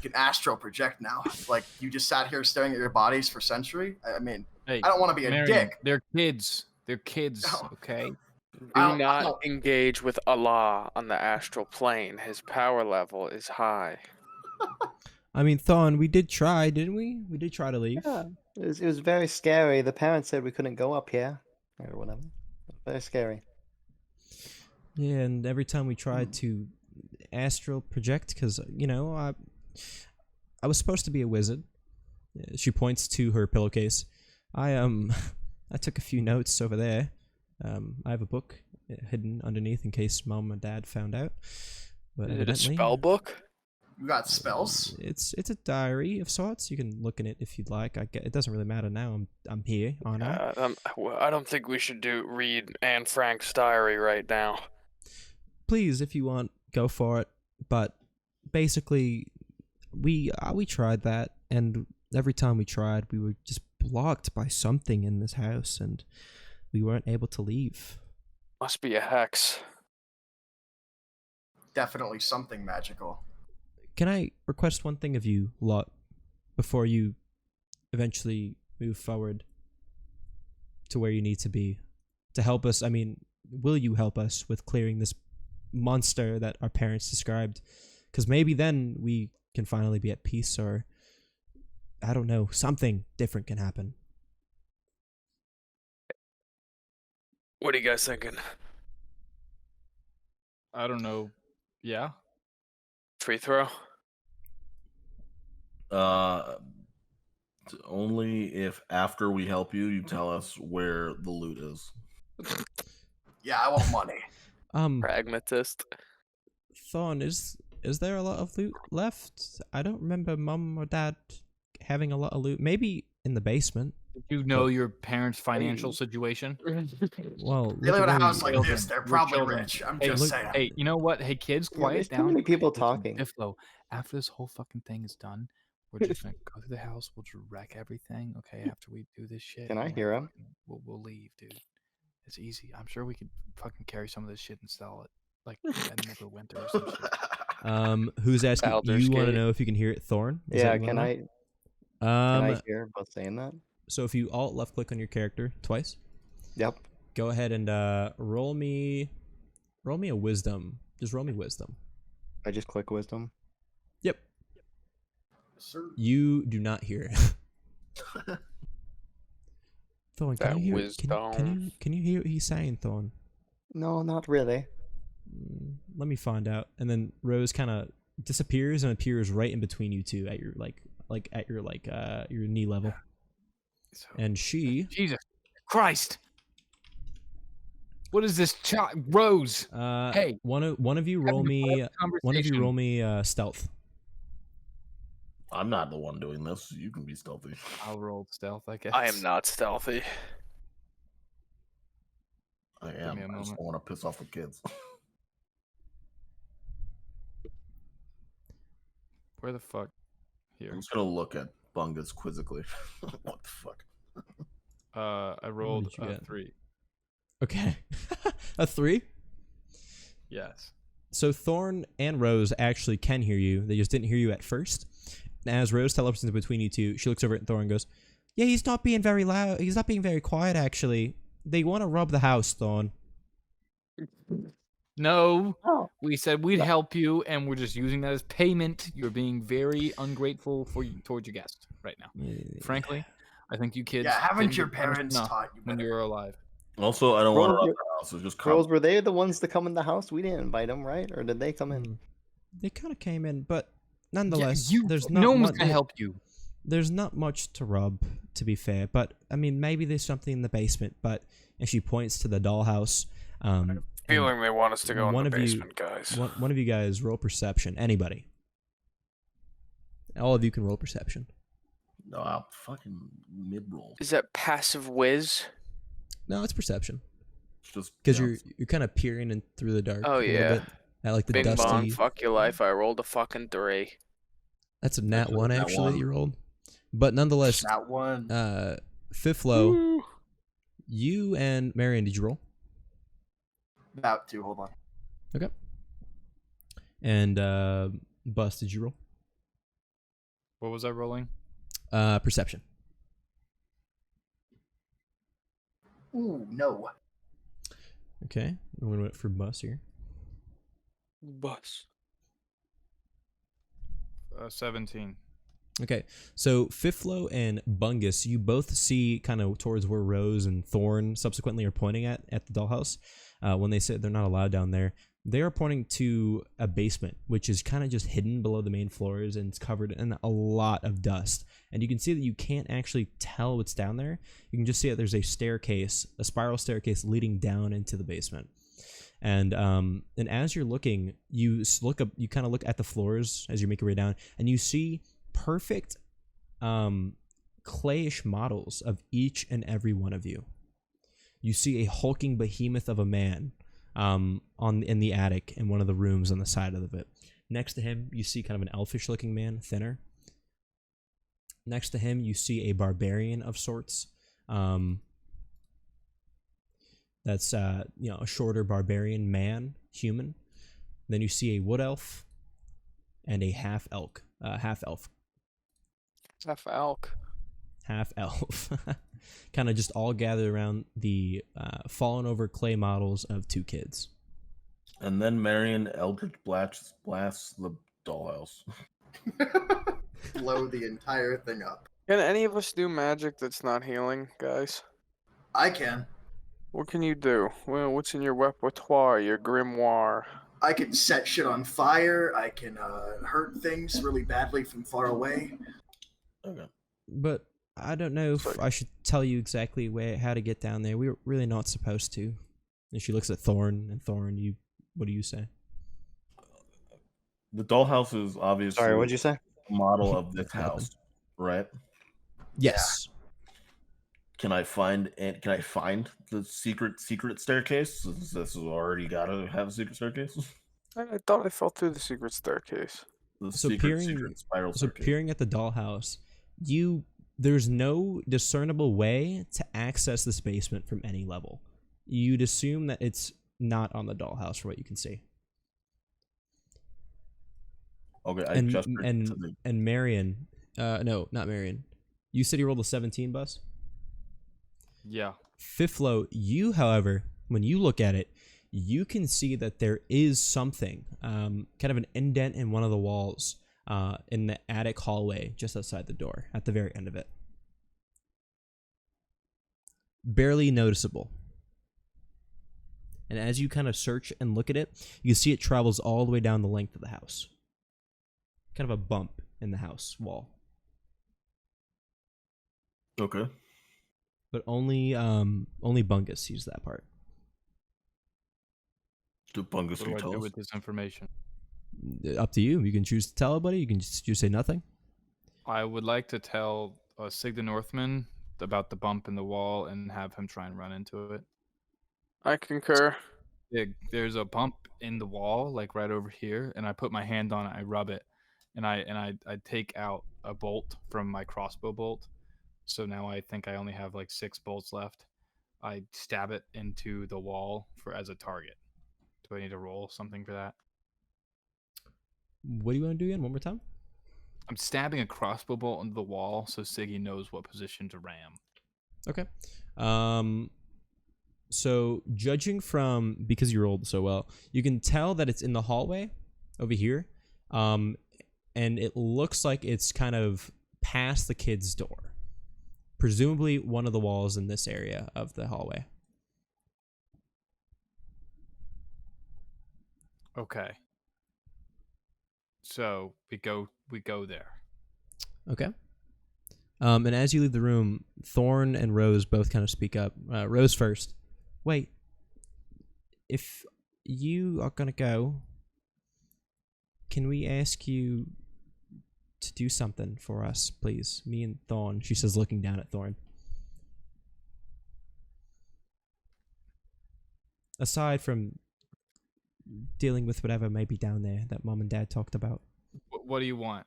Speaker 5: can astral project now. Like you just sat here staring at your bodies for century. I mean,
Speaker 2: Hey,
Speaker 5: I don't want to be a
Speaker 2: Marion,
Speaker 5: dick.
Speaker 2: They're kids. They're kids.
Speaker 5: No.
Speaker 2: Okay.
Speaker 4: Do
Speaker 5: I don't-
Speaker 4: not engage with Allah on the astral plane. His power level is high.
Speaker 1: I mean, Thorn, we did try, didn't we? We did try to leave.
Speaker 3: Yeah, it was very scary. The parents said we couldn't go up here or whatever. Very scary.
Speaker 1: Yeah, and every time we tried to astral project, because, you know, I was supposed to be a wizard. She points to her pillowcase. I took a few notes over there. I have a book hidden underneath in case Mom and Dad found out. But
Speaker 4: Is it a
Speaker 1: evidently,
Speaker 4: spell book?
Speaker 5: You got spells?
Speaker 1: It's a diary of sorts. You can look in it if you'd like. It doesn't really matter now. I'm here, aren't I?
Speaker 4: I don't think we should read Anne Frank's diary right now.
Speaker 1: Please, if you want, go for it. But basically, we tried that, and every time we tried, we were just blocked by something in this house, and we weren't able to leave.
Speaker 4: Must be a hex.
Speaker 5: Definitely something magical.
Speaker 1: Can I request one thing of you, Lot, before you eventually move forward to where you need to be to help us? I mean, will you help us with clearing this monster that our parents described? Because maybe then we can finally be at peace, or I don't know, something different can happen.
Speaker 4: What are you guys thinking?
Speaker 2: I don't know. Yeah.
Speaker 4: Free throw?
Speaker 6: Only if after we help you, you tell us where the loot is.
Speaker 5: Yeah, I want money.
Speaker 4: Pragmatist.
Speaker 1: Thorn, is there a lot of loot left? I don't remember Mom or Dad having a lot of loot. Maybe in the basement.
Speaker 2: Did you know your parents' financial situation?
Speaker 1: Well,
Speaker 5: They live in a
Speaker 1: where
Speaker 5: house
Speaker 1: you-
Speaker 5: like
Speaker 2: Children.
Speaker 5: this. They're
Speaker 2: We're
Speaker 5: probably
Speaker 2: children.
Speaker 5: rich. I'm
Speaker 2: Hey,
Speaker 5: just
Speaker 2: look,
Speaker 5: saying.
Speaker 2: hey, you know what? Hey, kids,
Speaker 3: Yeah,
Speaker 2: quiet
Speaker 3: there's too
Speaker 2: down.
Speaker 3: many people
Speaker 2: Listen,
Speaker 3: talking.
Speaker 2: Tiflo, after this whole fucking thing is done, we're just gonna go through the house. We'll just wreck everything. Okay, after we do this shit.
Speaker 3: Can I
Speaker 2: and,
Speaker 3: hear him?
Speaker 2: fucking- We'll leave, dude. It's easy. I'm sure we could fucking carry some of this shit and sell it, like in Neverwinter or some shit.
Speaker 1: Who's asking?
Speaker 4: Baldur's
Speaker 1: You want to
Speaker 4: Gate.
Speaker 1: know if you can hear it, Thorn? Is
Speaker 3: Yeah,
Speaker 1: that what you
Speaker 3: can
Speaker 1: wanna
Speaker 3: I
Speaker 1: know?
Speaker 3: can I hear both saying that?
Speaker 1: So if you alt left click on your character twice,
Speaker 3: Yep.
Speaker 1: go ahead and roll me a wisdom. Just roll me wisdom.
Speaker 3: I just click wisdom.
Speaker 1: Yep.
Speaker 5: Sir.
Speaker 1: You do not hear. Thorn,
Speaker 4: That
Speaker 1: can you hear?
Speaker 4: wisdom.
Speaker 1: Can you hear what he's saying, Thorn?
Speaker 3: No, not really.
Speaker 1: Let me find out. And then Rose kind of disappears and appears right in between you two at your your knee level.
Speaker 2: So-
Speaker 1: And she
Speaker 2: Jesus Christ! What is this, Rose? Hey,
Speaker 1: one of you roll
Speaker 2: having a
Speaker 1: me
Speaker 2: private conversation.
Speaker 1: Stealth.
Speaker 6: I'm not the one doing this. You can be stealthy.
Speaker 2: I'll roll stealth, I guess.
Speaker 4: I am not stealthy.
Speaker 6: I
Speaker 2: me
Speaker 6: am.
Speaker 2: a
Speaker 6: I just
Speaker 2: moment.
Speaker 6: don't want to piss off the kids.
Speaker 2: Where the fuck? Here.
Speaker 6: I'm just gonna look at Bungus quizzically. What the fuck?
Speaker 2: I rolled
Speaker 1: did you
Speaker 2: a
Speaker 1: get?
Speaker 2: 3.
Speaker 1: Okay. A 3?
Speaker 2: Yes.
Speaker 1: So Thorn and Rose actually can hear you. They just didn't hear you at first. And as Rose teleports into between you two, she looks over at Thorn and goes, "Yeah, he's not being very loud. He's not being very quiet, actually. They want to rob the house, Thorn."
Speaker 2: No,
Speaker 3: Oh.
Speaker 2: we said we'd help you, and we're just using that as payment. You're being very ungrateful towards your guest right now. Frankly, I think you kids.
Speaker 5: Yeah, haven't
Speaker 2: didn't
Speaker 5: your
Speaker 2: get punished
Speaker 5: parents
Speaker 2: enough
Speaker 5: taught you
Speaker 2: when
Speaker 5: better?
Speaker 2: you were alive?
Speaker 6: Also, I don't want to
Speaker 3: Rose,
Speaker 6: rob the house. So just come.
Speaker 3: Girls, were they the ones to come in the house? We didn't invite them, right? Or did they come in?
Speaker 1: They kind of came in, but nonetheless,
Speaker 2: you,
Speaker 1: there's not
Speaker 2: no one's
Speaker 1: much.
Speaker 2: gonna help you.
Speaker 1: There's not much to rub, to be fair, but I mean, maybe there's something in the basement. But and she points to the dollhouse. And
Speaker 4: Feeling they want us to go in
Speaker 1: one
Speaker 4: the
Speaker 1: of you-
Speaker 4: basement, guys.
Speaker 1: one of you guys roll perception. Anybody? All of you can roll perception.
Speaker 6: No, I'll fucking mid roll.
Speaker 4: Is that passive whiz?
Speaker 1: No, it's perception
Speaker 6: It's just
Speaker 1: because you're kind of peering in through the dark.
Speaker 4: Oh,
Speaker 1: a little
Speaker 4: yeah.
Speaker 1: bit at like the
Speaker 4: Bing
Speaker 1: dusty.
Speaker 4: bong, fuck your life. I rolled a fucking 3.
Speaker 1: That's a nat
Speaker 6: That's a
Speaker 1: one
Speaker 6: nat
Speaker 1: actually
Speaker 6: one.
Speaker 1: that you rolled, but nonetheless,
Speaker 5: That one.
Speaker 1: Fiflo,
Speaker 4: Woo.
Speaker 1: you and Marion, did you roll?
Speaker 5: About to. Hold on.
Speaker 1: Okay. And Bus, did you roll?
Speaker 2: What was I rolling?
Speaker 1: Perception.
Speaker 5: Ooh, no.
Speaker 1: Okay, I'm gonna wait for Bus here.
Speaker 4: Bus.
Speaker 2: 17.
Speaker 1: Okay, so Fiflo and Bungus, you both see kind of towards where Rose and Thorn subsequently are pointing at the dollhouse. When they said they're not allowed down there, they are pointing to a basement, which is kind of just hidden below the main floors and it's covered in a lot of dust. And you can see that you can't actually tell what's down there. You can just see that there's a staircase, a spiral staircase leading down into the basement. And as you're looking, you look up. You kind of look at the floors as you make your way down, and you see perfect clayish models of each and every one of you. You see a hulking behemoth of a man in the attic in one of the rooms on the side of it. Next to him, you see kind of an elfish-looking man, thinner. Next to him, you see a barbarian of sorts. That's a shorter barbarian man, human. Then you see a wood elf and a half elf.
Speaker 4: Half elk.
Speaker 1: Half elf. Kind of just all gathered around the fallen over clay models of two kids.
Speaker 6: And then Marion Eldritch blasts the dollhouse.
Speaker 5: Blow the entire thing up.
Speaker 4: Can any of us do magic that's not healing, guys?
Speaker 5: I can.
Speaker 4: What can you do? Well, what's in your repertoire, your grimoire?
Speaker 5: I can set shit on fire. I can hurt things really badly from far away.
Speaker 6: Okay.
Speaker 1: But I don't know if I should tell you exactly how to get down there. We're really not supposed to. And she looks at Thorn, and Thorn, what do you say?
Speaker 6: The dollhouse is obviously
Speaker 3: Sorry, what'd you say?
Speaker 6: a model of this
Speaker 1: What happened?
Speaker 6: house, right?
Speaker 1: Yes.
Speaker 6: Can I find the secret staircase? This is already gotta have a secret staircase.
Speaker 4: I thought I fell through the secret staircase.
Speaker 6: The
Speaker 1: So
Speaker 6: secret spiral staircase.
Speaker 1: peering at the dollhouse, there's no discernible way to access this basement from any level. You'd assume that it's not on the dollhouse for what you can see.
Speaker 6: Okay, I
Speaker 1: And
Speaker 6: just
Speaker 1: and Marion, no, not Marion. You said you rolled a 17, Bus?
Speaker 2: Yeah.
Speaker 1: Fiflo, you, however, when you look at it, you can see that there is something, kind of an indent in one of the walls in the attic hallway just outside the door, at the very end of it. Barely noticeable. And as you kind of search and look at it, you can see it travels all the way down the length of the house. Kind of a bump in the house wall.
Speaker 6: Okay.
Speaker 1: But only Bungus sees that part.
Speaker 6: Do Bungus
Speaker 2: What do I
Speaker 6: tell
Speaker 2: do
Speaker 6: us?
Speaker 2: with this information?
Speaker 1: Up to you. You can choose to tell everybody. You can just say nothing.
Speaker 2: I would like to tell Sig the Northman about the bump in the wall and have him try and run into it.
Speaker 4: I concur.
Speaker 2: There's a bump in the wall, like right over here, and I put my hand on it, I rub it, and I take out a bolt from my crossbow bolt. So now I think I only have like 6 bolts left. I stab it into the wall as a target. Do I need to roll something for that?
Speaker 1: What do you want to do again? One more time?
Speaker 2: I'm stabbing a crossbow bolt into the wall so Siggy knows what position to ram.
Speaker 1: Okay. So judging from, because you rolled so well, you can tell that it's in the hallway over here. And it looks like it's kind of past the kid's door. Presumably one of the walls in this area of the hallway.
Speaker 2: Okay. So we go there.
Speaker 1: Okay. And as you leave the room, Thorn and Rose both kind of speak up. Rose first. Wait. If you are gonna go, can we ask you to do something for us, please? Me and Thorn, she says, looking down at Thorn. Aside from dealing with whatever may be down there that Mom and Dad talked about.
Speaker 2: What do you want?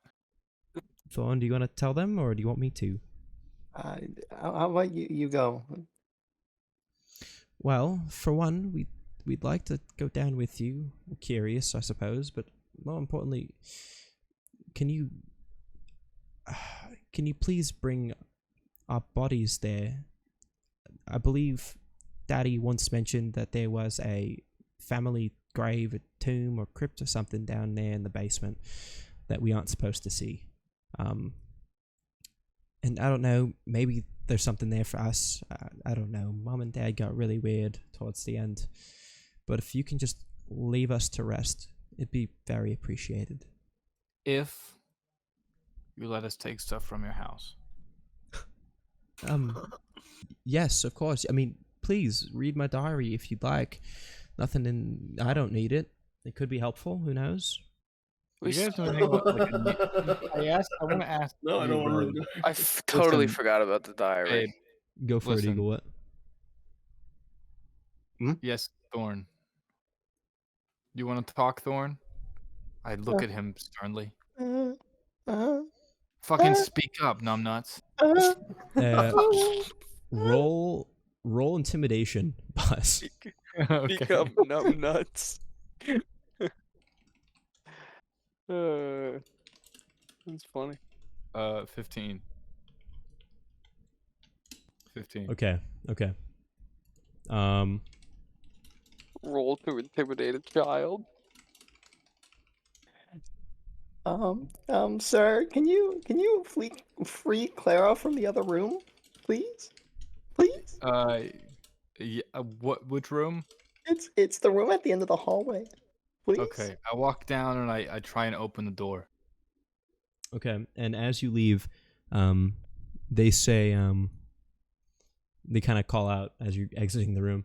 Speaker 1: Thorn, do you want to tell them, or do you want me to?
Speaker 3: How about you go?
Speaker 1: Well, for one, we'd like to go down with you. We're curious, I suppose, but more importantly, can you please bring our bodies there? I believe Daddy once mentioned that there was a family grave, a tomb or crypt or something down there in the basement that we aren't supposed to see. And I don't know, maybe there's something there for us. I don't know. Mom and Dad got really weird towards the end. But if you can just leave us to rest, it'd be very appreciated.
Speaker 2: If you let us take stuff from your house.
Speaker 1: Yes, of course. I mean, please read my diary if you'd like. Nothing in. I don't need it. It could be helpful. Who knows?
Speaker 2: You guys know anything about I want to ask.
Speaker 6: No, I don't want to.
Speaker 4: I totally
Speaker 2: Listen,
Speaker 4: forgot about the diary.
Speaker 2: Babe,
Speaker 1: Go for
Speaker 2: Listen.
Speaker 1: it, Eagle. What?
Speaker 2: yes, Thorn. You want to talk, Thorn? I look at him sternly. Fucking speak up, numbnuts.
Speaker 1: Roll intimidation, boss.
Speaker 4: Become numb nuts. That's funny.
Speaker 2: 15. 15.
Speaker 1: Okay.
Speaker 4: Roll to intimidate a child.
Speaker 3: Sir, can you free Clara from the other room, please? Please?
Speaker 2: Yeah, which room?
Speaker 3: It's the room at the end of the hallway. Please?
Speaker 2: Okay, I walk down and I try and open the door.
Speaker 1: Okay, and as you leave, they say, they kind of call out as you're exiting the room.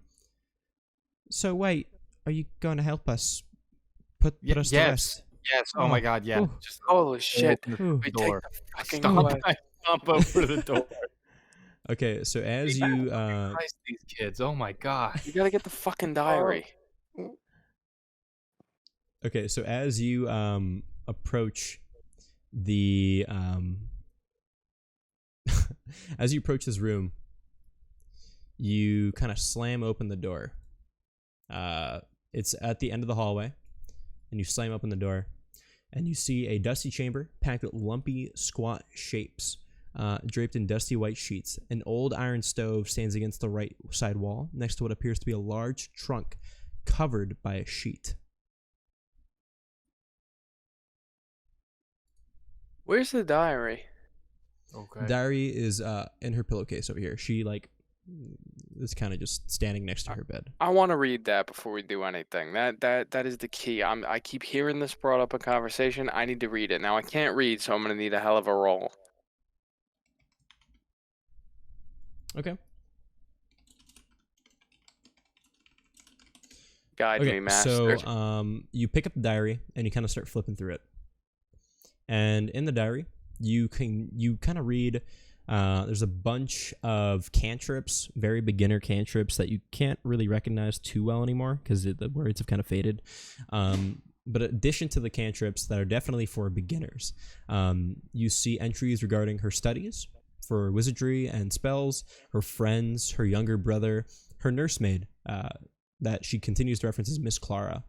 Speaker 1: So wait, are you going to help us put us to rest?
Speaker 2: Yes. Oh my God. Yeah.
Speaker 1: Ooh.
Speaker 2: Just
Speaker 4: Holy shit.
Speaker 2: open the
Speaker 1: Ooh.
Speaker 4: We
Speaker 2: door.
Speaker 4: take the fucking
Speaker 2: Stomp,
Speaker 4: way.
Speaker 2: I stomp over the door.
Speaker 1: Okay, so as you
Speaker 2: Christ, these kids. Oh my God.
Speaker 4: You gotta get the fucking diary.
Speaker 1: okay, so as you approach the as you approach this room, you kind of slam open the door. It's at the end of the hallway, and you slam open the door, and you see a dusty chamber packed with lumpy, squat shapes, draped in dusty white sheets. An old iron stove stands against the right side wall, next to what appears to be a large trunk covered by a sheet.
Speaker 4: Where's the diary?
Speaker 2: Okay.
Speaker 1: Diary is in her pillowcase over here. She is kind of just standing next to her bed.
Speaker 4: I want to read that before we do anything. That is the key. I keep hearing this brought up in conversation. I need to read it. Now I can't read, so I'm gonna need a hell of a roll.
Speaker 1: Okay.
Speaker 4: Guide me, master.
Speaker 1: So you pick up the diary and you kind of start flipping through it. And in the diary, you kind of read. There's a bunch of cantrips, very beginner cantrips that you can't really recognize too well anymore because the words have kind of faded. But in addition to the cantrips that are definitely for beginners, you see entries regarding her studies for wizardry and spells, her friends, her younger brother, her nursemaid that she continues to reference as Miss Clara,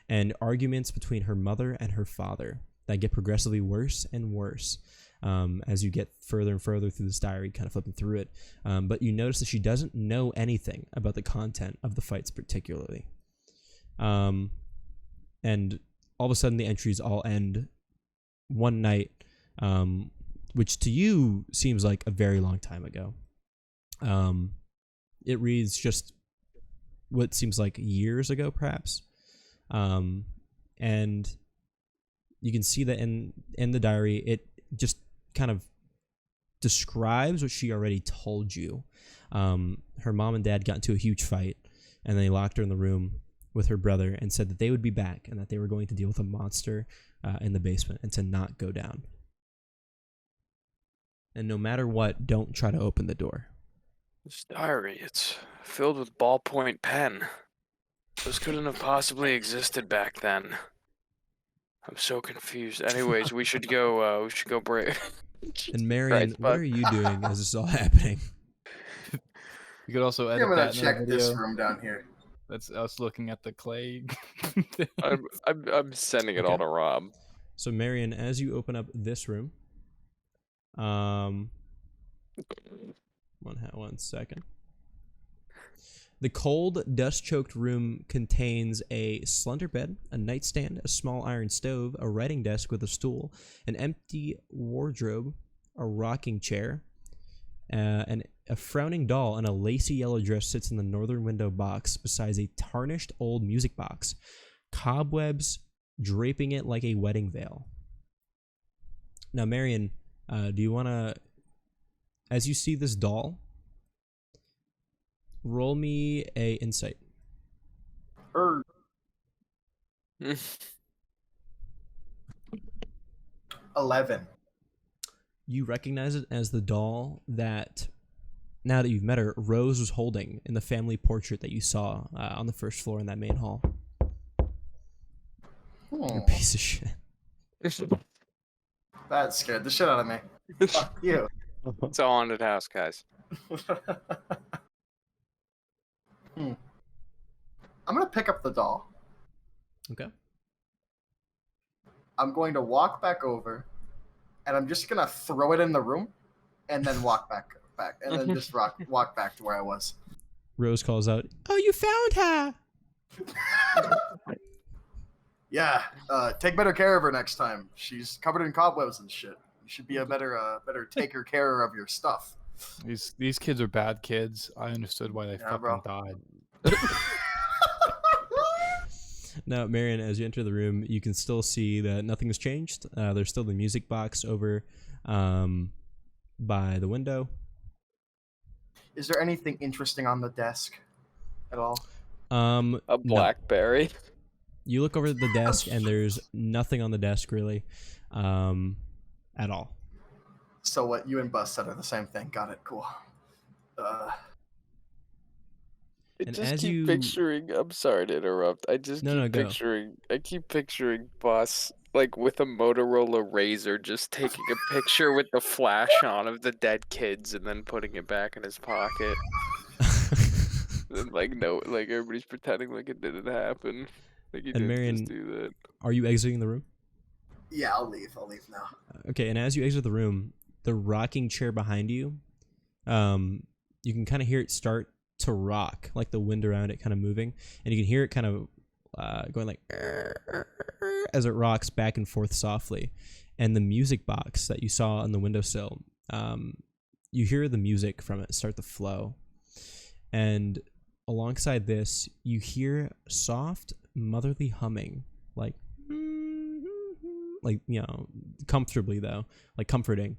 Speaker 1: and arguments between her mother and her father that get progressively worse and worse. As you get further and further through this diary, kind of flipping through it. But you notice that she doesn't know anything about the content of the fights particularly. And all of a sudden the entries all end one night, which to you seems like a very long time ago. It reads just what seems like years ago, perhaps. And you can see that in the diary, it just kind of describes what she already told you. Her mom and dad got into a huge fight, and they locked her in the room with her brother and said that they would be back and that they were going to deal with a monster in the basement and to not go down. And no matter what, don't try to open the door.
Speaker 4: This diary, it's filled with ballpoint pen. Those couldn't have possibly existed back then. I'm so confused. Anyways, we should go break.
Speaker 1: And Marion,
Speaker 4: Christ,
Speaker 1: what
Speaker 4: fuck.
Speaker 1: are you doing as this is all happening?
Speaker 2: You could also edit
Speaker 5: I'm gonna
Speaker 2: that in
Speaker 5: check
Speaker 2: the
Speaker 5: this
Speaker 2: video.
Speaker 5: room down here.
Speaker 2: That's us looking at the clay.
Speaker 4: I'm sending it all to Rob.
Speaker 1: So Marion, as you open up this room, one second. The cold, dust-choked room contains a slender bed, a nightstand, a small iron stove, a writing desk with a stool, an empty wardrobe, a rocking chair, and a frowning doll in a lacy yellow dress sits in the northern window box beside a tarnished old music box, cobwebs draping it like a wedding veil. Now, Marion, do you want to, as you see this doll, roll me a insight.
Speaker 5: 11.
Speaker 1: You recognize it as the doll that, now that you've met her, Rose was holding in the family portrait that you saw on the first floor in that main hall. You piece of shit.
Speaker 5: That scared the shit out of me. Fuck you.
Speaker 4: It's a haunted house, guys.
Speaker 5: I'm gonna pick up the doll.
Speaker 1: Okay.
Speaker 5: I'm going to walk back over, and I'm just gonna throw it in the room, and then walk back, and then just walk back to where I was.
Speaker 1: Rose calls out, "Oh, you found her!"
Speaker 5: Yeah, take better care of her next time. She's covered in cobwebs and shit. You should be a better taker care of your stuff.
Speaker 2: These kids are bad kids. I understood why they fucking died.
Speaker 1: Now, Marion, as you enter the room, you can still see that nothing has changed. There's still the music box over by the window.
Speaker 5: Is there anything interesting on the desk at all?
Speaker 4: A
Speaker 1: No.
Speaker 4: blackberry.
Speaker 1: You look over at the desk, and there's nothing on the desk really, at all.
Speaker 5: So what you and Buzz said are the same thing. Got it. Cool.
Speaker 4: I
Speaker 1: And
Speaker 4: just
Speaker 1: as
Speaker 4: keep
Speaker 1: you-
Speaker 4: picturing. I'm sorry to interrupt. I just
Speaker 1: No,
Speaker 4: keep
Speaker 1: go.
Speaker 4: picturing. I keep picturing Bus like with a Motorola Razor, just taking a picture with the flash on of the dead kids, and then putting it back in his pocket. And like everybody's pretending like it didn't happen. Like he
Speaker 1: And
Speaker 4: didn't
Speaker 1: Marion-
Speaker 4: just do that.
Speaker 1: Are you exiting the room?
Speaker 5: Yeah, I'll leave. I'll leave now.
Speaker 1: Okay, and as you exit the room, the rocking chair behind you, you can kind of hear it start to rock, like the wind around it kind of moving, and you can hear it kind of going like as it rocks back and forth softly. And the music box that you saw on the windowsill, you hear the music from it start to flow. And alongside this, you hear soft motherly humming, like comfortably though, like comforting.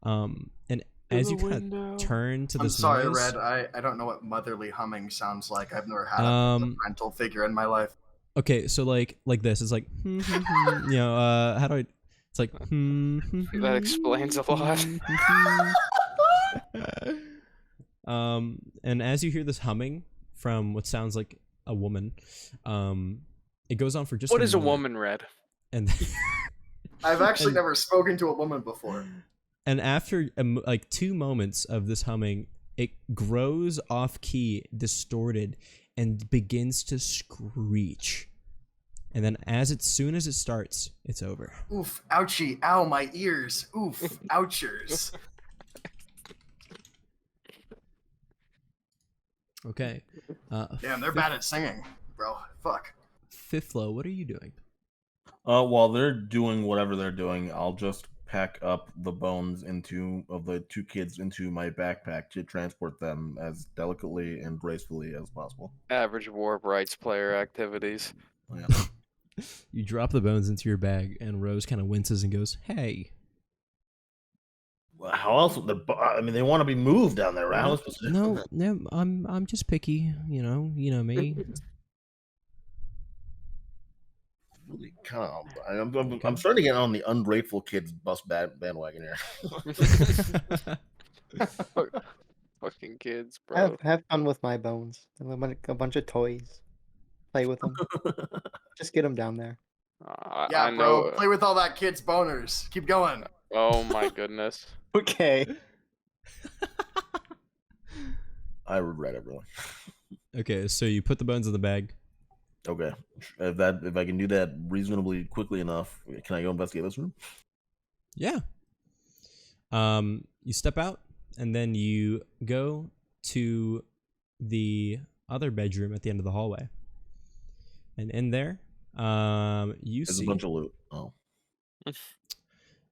Speaker 1: And as you kind of turn to
Speaker 5: I'm
Speaker 1: this
Speaker 5: sorry,
Speaker 1: noise,
Speaker 5: Red. I don't know what motherly humming sounds like. I've never had a parental figure in my life.
Speaker 1: okay, so like this, it's like how do I? It's like
Speaker 4: That explains a lot.
Speaker 1: And as you hear this humming from what sounds like a woman, it goes on for just
Speaker 4: What
Speaker 1: a
Speaker 4: is a
Speaker 1: moment.
Speaker 4: woman, Red?
Speaker 1: And
Speaker 5: I've actually
Speaker 1: And-
Speaker 5: never spoken to a woman before.
Speaker 1: and after like 2 moments of this humming, it grows off key, distorted, and begins to screech. And then soon as it starts, it's over.
Speaker 5: Oof, ouchie, ow, my ears. Oof, ouchers.
Speaker 1: Okay.
Speaker 5: Damn, they're bad at singing, bro. Fuck.
Speaker 1: Fiflo, what are you doing?
Speaker 6: While they're doing whatever they're doing, I'll just pack up the bones of the 2 kids into my backpack to transport them as delicately and gracefully as possible.
Speaker 4: Average Warp Rights player activities.
Speaker 6: Yeah.
Speaker 1: You drop the bones into your bag, and Rose kind of winces and goes, "Hey."
Speaker 6: How else? I mean, they want to be moved down there, right? How
Speaker 1: No,
Speaker 6: else supposed to do
Speaker 1: no,
Speaker 6: that?
Speaker 1: no, I'm just picky. You know me.
Speaker 6: Really calm. I'm starting to get on the ungrateful kids bus bandwagon here.
Speaker 4: Fucking kids, bro.
Speaker 3: Have fun with my bones. A bunch of toys. Play with them. Just get them down there.
Speaker 5: Yeah,
Speaker 4: I
Speaker 5: bro.
Speaker 4: know.
Speaker 5: Play with all that kid's boners. Keep going.
Speaker 4: Oh my goodness.
Speaker 3: Okay.
Speaker 6: I regret it, really.
Speaker 1: Okay, so you put the bones in the bag.
Speaker 6: Okay, if I can do that reasonably quickly enough, can I go investigate this room?
Speaker 1: Yeah. You step out, and then you go to the other bedroom at the end of the hallway, and in there, you
Speaker 6: There's
Speaker 1: see
Speaker 6: a bunch of loot. Oh,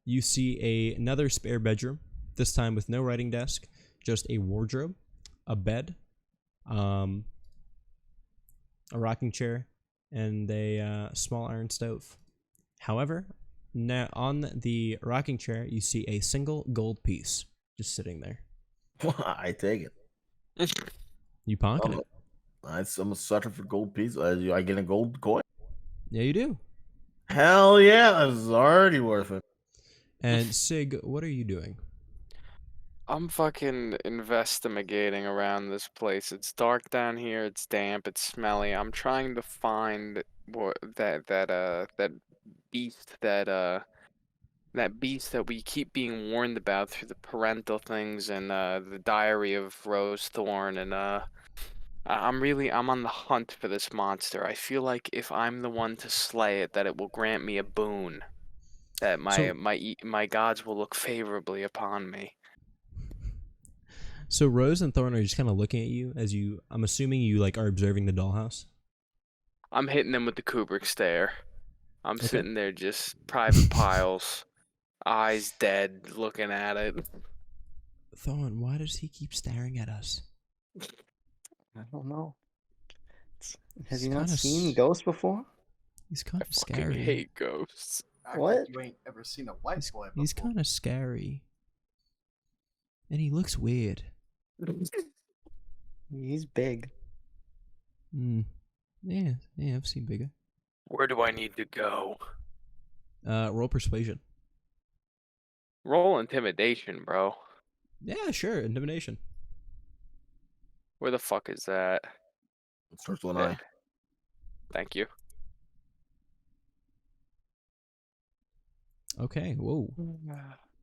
Speaker 1: you see another spare bedroom. This time with no writing desk, just a wardrobe, a bed, a rocking chair, and a small iron stove. However, now on the rocking chair, you see a single gold piece just sitting there.
Speaker 6: I take it.
Speaker 1: You pocket it.
Speaker 6: I'm a sucker for gold pieces. I get a gold coin.
Speaker 1: Yeah, you do.
Speaker 6: Hell yeah, it's already worth it.
Speaker 1: And Sig, what are you doing?
Speaker 4: I'm fucking investigating around this place. It's dark down here. It's damp. It's smelly. I'm trying to find that beast that beast that we keep being warned about through the parental things and the Diary of Rose Thorn and I'm on the hunt for this monster. I feel like if I'm the one to slay it, that it will grant me a boon. That my gods will look favorably upon me.
Speaker 1: So Rose and Thorn are just kind of looking at you as you. I'm assuming you like are observing the dollhouse.
Speaker 4: I'm hitting them with the Kubrick stare. I'm
Speaker 1: Okay.
Speaker 4: sitting there just private piles, eyes dead, looking at it.
Speaker 1: Thorn, why does he keep staring at us?
Speaker 3: I don't know. Has
Speaker 1: He's
Speaker 3: he not
Speaker 1: kinda
Speaker 3: seen
Speaker 1: s-
Speaker 3: ghosts before?
Speaker 1: He's kind
Speaker 4: I
Speaker 1: of
Speaker 4: fucking
Speaker 1: scary.
Speaker 4: hate ghosts.
Speaker 5: Act
Speaker 3: What?
Speaker 5: like you ain't ever seen a white boy before.
Speaker 1: He's kind of scary, and he looks weird.
Speaker 3: He's big.
Speaker 1: Yeah, I've seen bigger.
Speaker 4: Where do I need to go?
Speaker 1: Roll persuasion.
Speaker 4: Roll intimidation, bro.
Speaker 1: Yeah, sure. Intimidation.
Speaker 4: Where the fuck is that?
Speaker 6: It starts with an
Speaker 4: Yeah.
Speaker 6: I.
Speaker 4: Thank you.
Speaker 1: Okay. Whoa.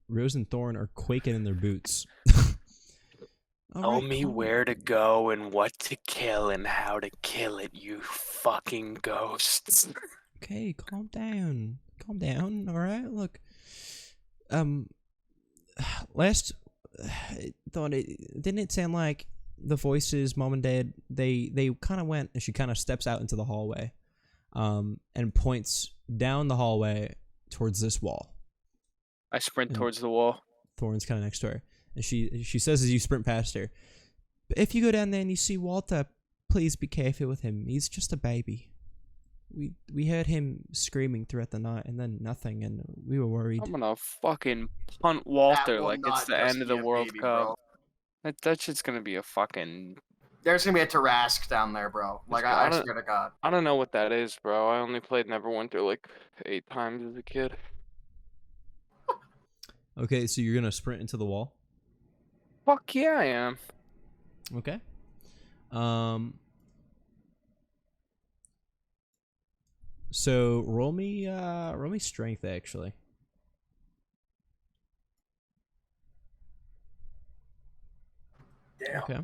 Speaker 1: Rose and Thorn are quaking in their boots. All
Speaker 4: Tell
Speaker 1: right,
Speaker 4: me
Speaker 1: calm-
Speaker 4: where to go and what to kill and how to kill it, you fucking ghosts.
Speaker 1: Okay, calm down. Calm down. All right. Look. Last thought didn't it sound like the voices, mom and dad, they kind of went, and she kind of steps out into the hallway, and points down the hallway towards this wall.
Speaker 4: I sprint
Speaker 1: And-
Speaker 4: towards the wall.
Speaker 1: Thorn's kind of next to her, and she says as you sprint past her, "But if you go down there and you see Walter, please be careful with him. He's just a baby. We heard him screaming throughout the night, and then nothing, and we were worried."
Speaker 4: I'm gonna fucking punt Walter
Speaker 5: will
Speaker 4: like it's
Speaker 5: not
Speaker 4: the
Speaker 5: just
Speaker 4: end of
Speaker 5: be
Speaker 4: the
Speaker 5: a
Speaker 4: World
Speaker 5: baby,
Speaker 4: Cup.
Speaker 5: bro.
Speaker 4: That shit's gonna be a fucking.
Speaker 5: There's gonna be a Tarask down there, bro. Like I
Speaker 4: got it.
Speaker 5: swear to God.
Speaker 4: I don't know what that is, bro. I only played Neverwinter like 8 times as a kid.
Speaker 1: Okay, so you're gonna sprint into the wall.
Speaker 4: Fuck yeah, I am.
Speaker 1: Okay. So roll me strength actually.
Speaker 5: Damn.
Speaker 1: Okay.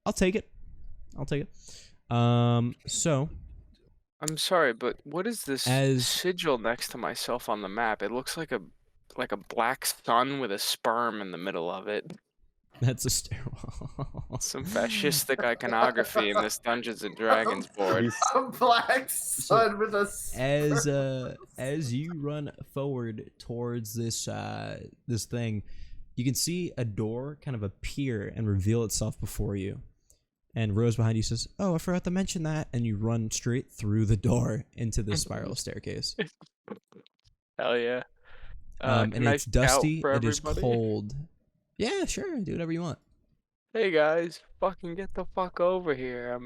Speaker 1: I'll take it. So
Speaker 4: I'm sorry, but what is this
Speaker 1: As-
Speaker 4: sigil next to myself on the map? It looks like a black sun with a sperm in the middle of it.
Speaker 1: that's a stairwell.
Speaker 4: Some fascistic iconography in this Dungeons and Dragons board.
Speaker 5: A black sun with a
Speaker 1: As you run forward towards this this thing, you can see a door kind of appear and reveal itself before you. And Rose behind you says, "Oh, I forgot to mention that." And you run straight through the door into the spiral staircase.
Speaker 4: Hell yeah.
Speaker 1: And
Speaker 4: Can I
Speaker 1: it's
Speaker 4: scout
Speaker 1: dusty.
Speaker 4: for
Speaker 1: It is
Speaker 4: everybody?
Speaker 1: cold. Yeah, sure. Do whatever you want.
Speaker 4: Hey guys, fucking get the fuck over here.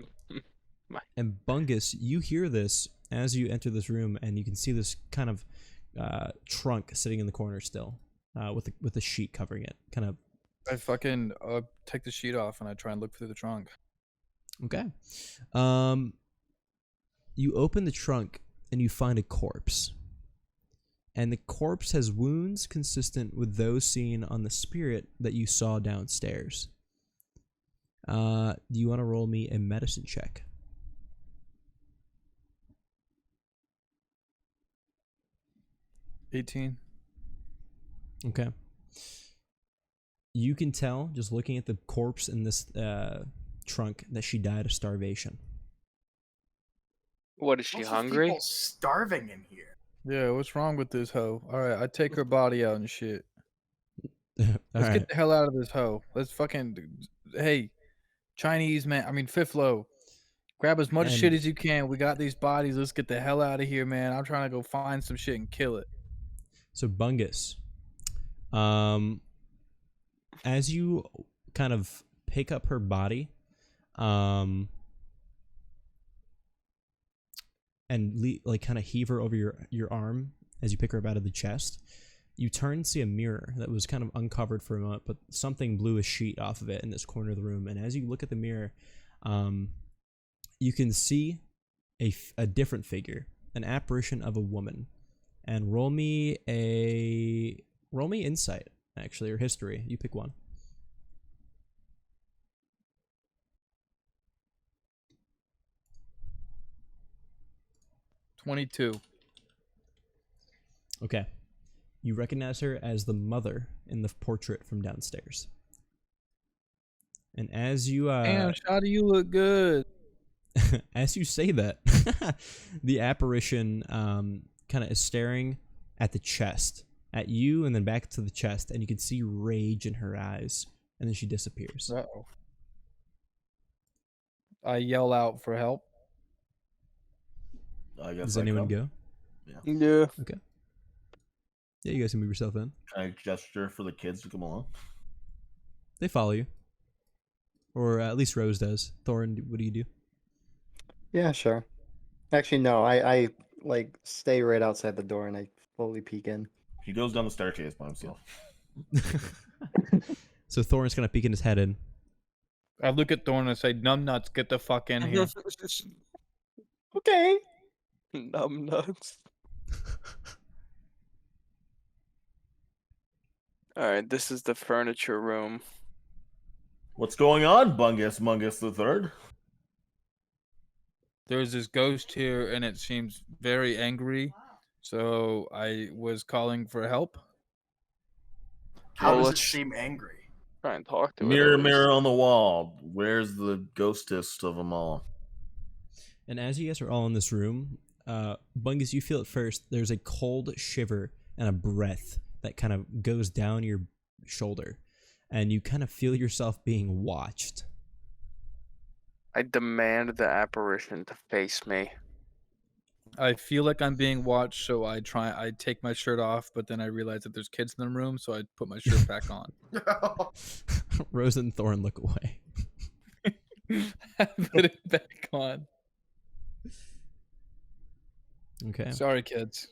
Speaker 1: And Bungus, you hear this as you enter this room, and you can see this kind of trunk sitting in the corner still, with a sheet covering it. Kind of.
Speaker 2: I fucking take the sheet off and I try and look through the trunk.
Speaker 1: Okay. You open the trunk and you find a corpse. And the corpse has wounds consistent with those seen on the spirit that you saw downstairs. Do you want to roll me a medicine check?
Speaker 2: 18.
Speaker 1: Okay. You can tell, just looking at the corpse in this trunk, that she died of starvation.
Speaker 4: What is she
Speaker 5: Lots of
Speaker 4: hungry?
Speaker 5: people starving in here.
Speaker 2: Yeah, what's wrong with this hoe? All right, I take her body out and shit.
Speaker 1: All
Speaker 2: Let's
Speaker 1: right.
Speaker 2: get the hell out of this hoe. Let's fucking, hey, Chinese man. I mean, Fiflo, grab as much
Speaker 1: And-
Speaker 2: shit as you can. We got these bodies. Let's get the hell out of here, man. I'm trying to go find some shit and kill it.
Speaker 1: So Bungus, as you kind of pick up her body, and like kind of heave her over your arm as you pick her up out of the chest, you turn and see a mirror that was kind of uncovered for a moment, but something blew a sheet off of it in this corner of the room. And as you look at the mirror, you can see a different figure, an apparition of a woman. And roll me insight, actually, or history. You pick one.
Speaker 2: $22.
Speaker 1: Okay. You recognize her as the mother in the portrait from downstairs. And as you
Speaker 2: Damn, Shotty, you look good.
Speaker 1: as you say that, the apparition kind of is staring at the chest, at you, and then back to the chest, and you can see rage in her eyes, and then she disappears.
Speaker 2: Uh-oh. I yell out for help.
Speaker 6: I guess
Speaker 1: Does
Speaker 6: I
Speaker 1: anyone
Speaker 6: come.
Speaker 1: go?
Speaker 4: Yeah.
Speaker 1: Okay. Yeah, you guys can move yourself in.
Speaker 6: Can I gesture for the kids to come along?
Speaker 1: They follow you. Or at least Rose does. Thorin, what do you do?
Speaker 3: Yeah, sure. Actually, no. I like stay right outside the door and I slowly peek in.
Speaker 6: He goes down the staircase by himself.
Speaker 1: So Thorin's gonna peeking his head in.
Speaker 2: I look at Thorn and say, "Numbnuts, get the fuck in here."
Speaker 3: Okay.
Speaker 4: Numb nuts. Alright, this is the furniture room.
Speaker 6: What's going on, Bungus Mungus the Third?
Speaker 2: There's this ghost here and it seems very angry. So I was calling for help.
Speaker 5: How
Speaker 4: Well,
Speaker 5: does it
Speaker 4: let's-
Speaker 5: seem angry?
Speaker 4: Try and talk to it.
Speaker 6: Mirror,
Speaker 4: at least.
Speaker 6: mirror on the wall. Where's the ghostest of them all?
Speaker 1: And as you guys are all in this room, Bungus, you feel at first there's a cold shiver and a breath that kind of goes down your shoulder, and you kind of feel yourself being watched.
Speaker 4: I demand the apparition to face me.
Speaker 2: I feel like I'm being watched, so I take my shirt off, but then I realize that there's kids in the room, so I put my shirt back on.
Speaker 1: Rose and Thorn look away.
Speaker 2: I put it back on.
Speaker 1: Okay.
Speaker 2: Sorry, kids.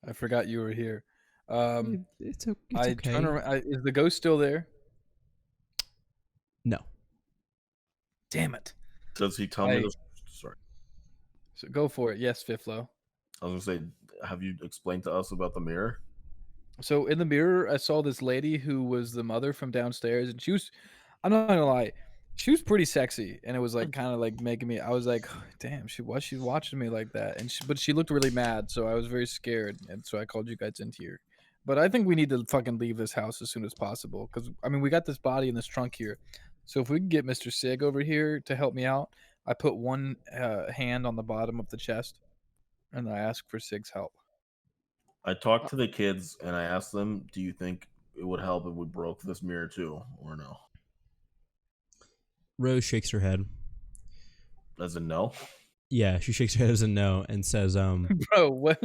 Speaker 2: I forgot you were here.
Speaker 1: It's okay.
Speaker 2: Turn around. Is the ghost still there?
Speaker 1: No.
Speaker 2: Damn it.
Speaker 6: Does he tell me this? Sorry.
Speaker 2: So go for it. Yes, Fiflo.
Speaker 6: I was gonna say, have you explained to us about the mirror?
Speaker 2: So in the mirror, I saw this lady who was the mother from downstairs, and she was, I'm not gonna lie, she was pretty sexy, and it was like kind of like making me. I was like, damn, she's watching me like that, and but she looked really mad, so I was very scared, and so I called you guys into here. But I think we need to fucking leave this house as soon as possible, because I mean we got this body in this trunk here, so if we can get Mr. Sig over here to help me out, I put one hand on the bottom of the chest, and I ask for Sig's help.
Speaker 6: I talked to the kids and I asked them, do you think it would help if we broke this mirror too, or no?
Speaker 1: Rose shakes her head.
Speaker 6: As in no?
Speaker 1: Yeah, she shakes her head as a no and says,
Speaker 7: Bro, what?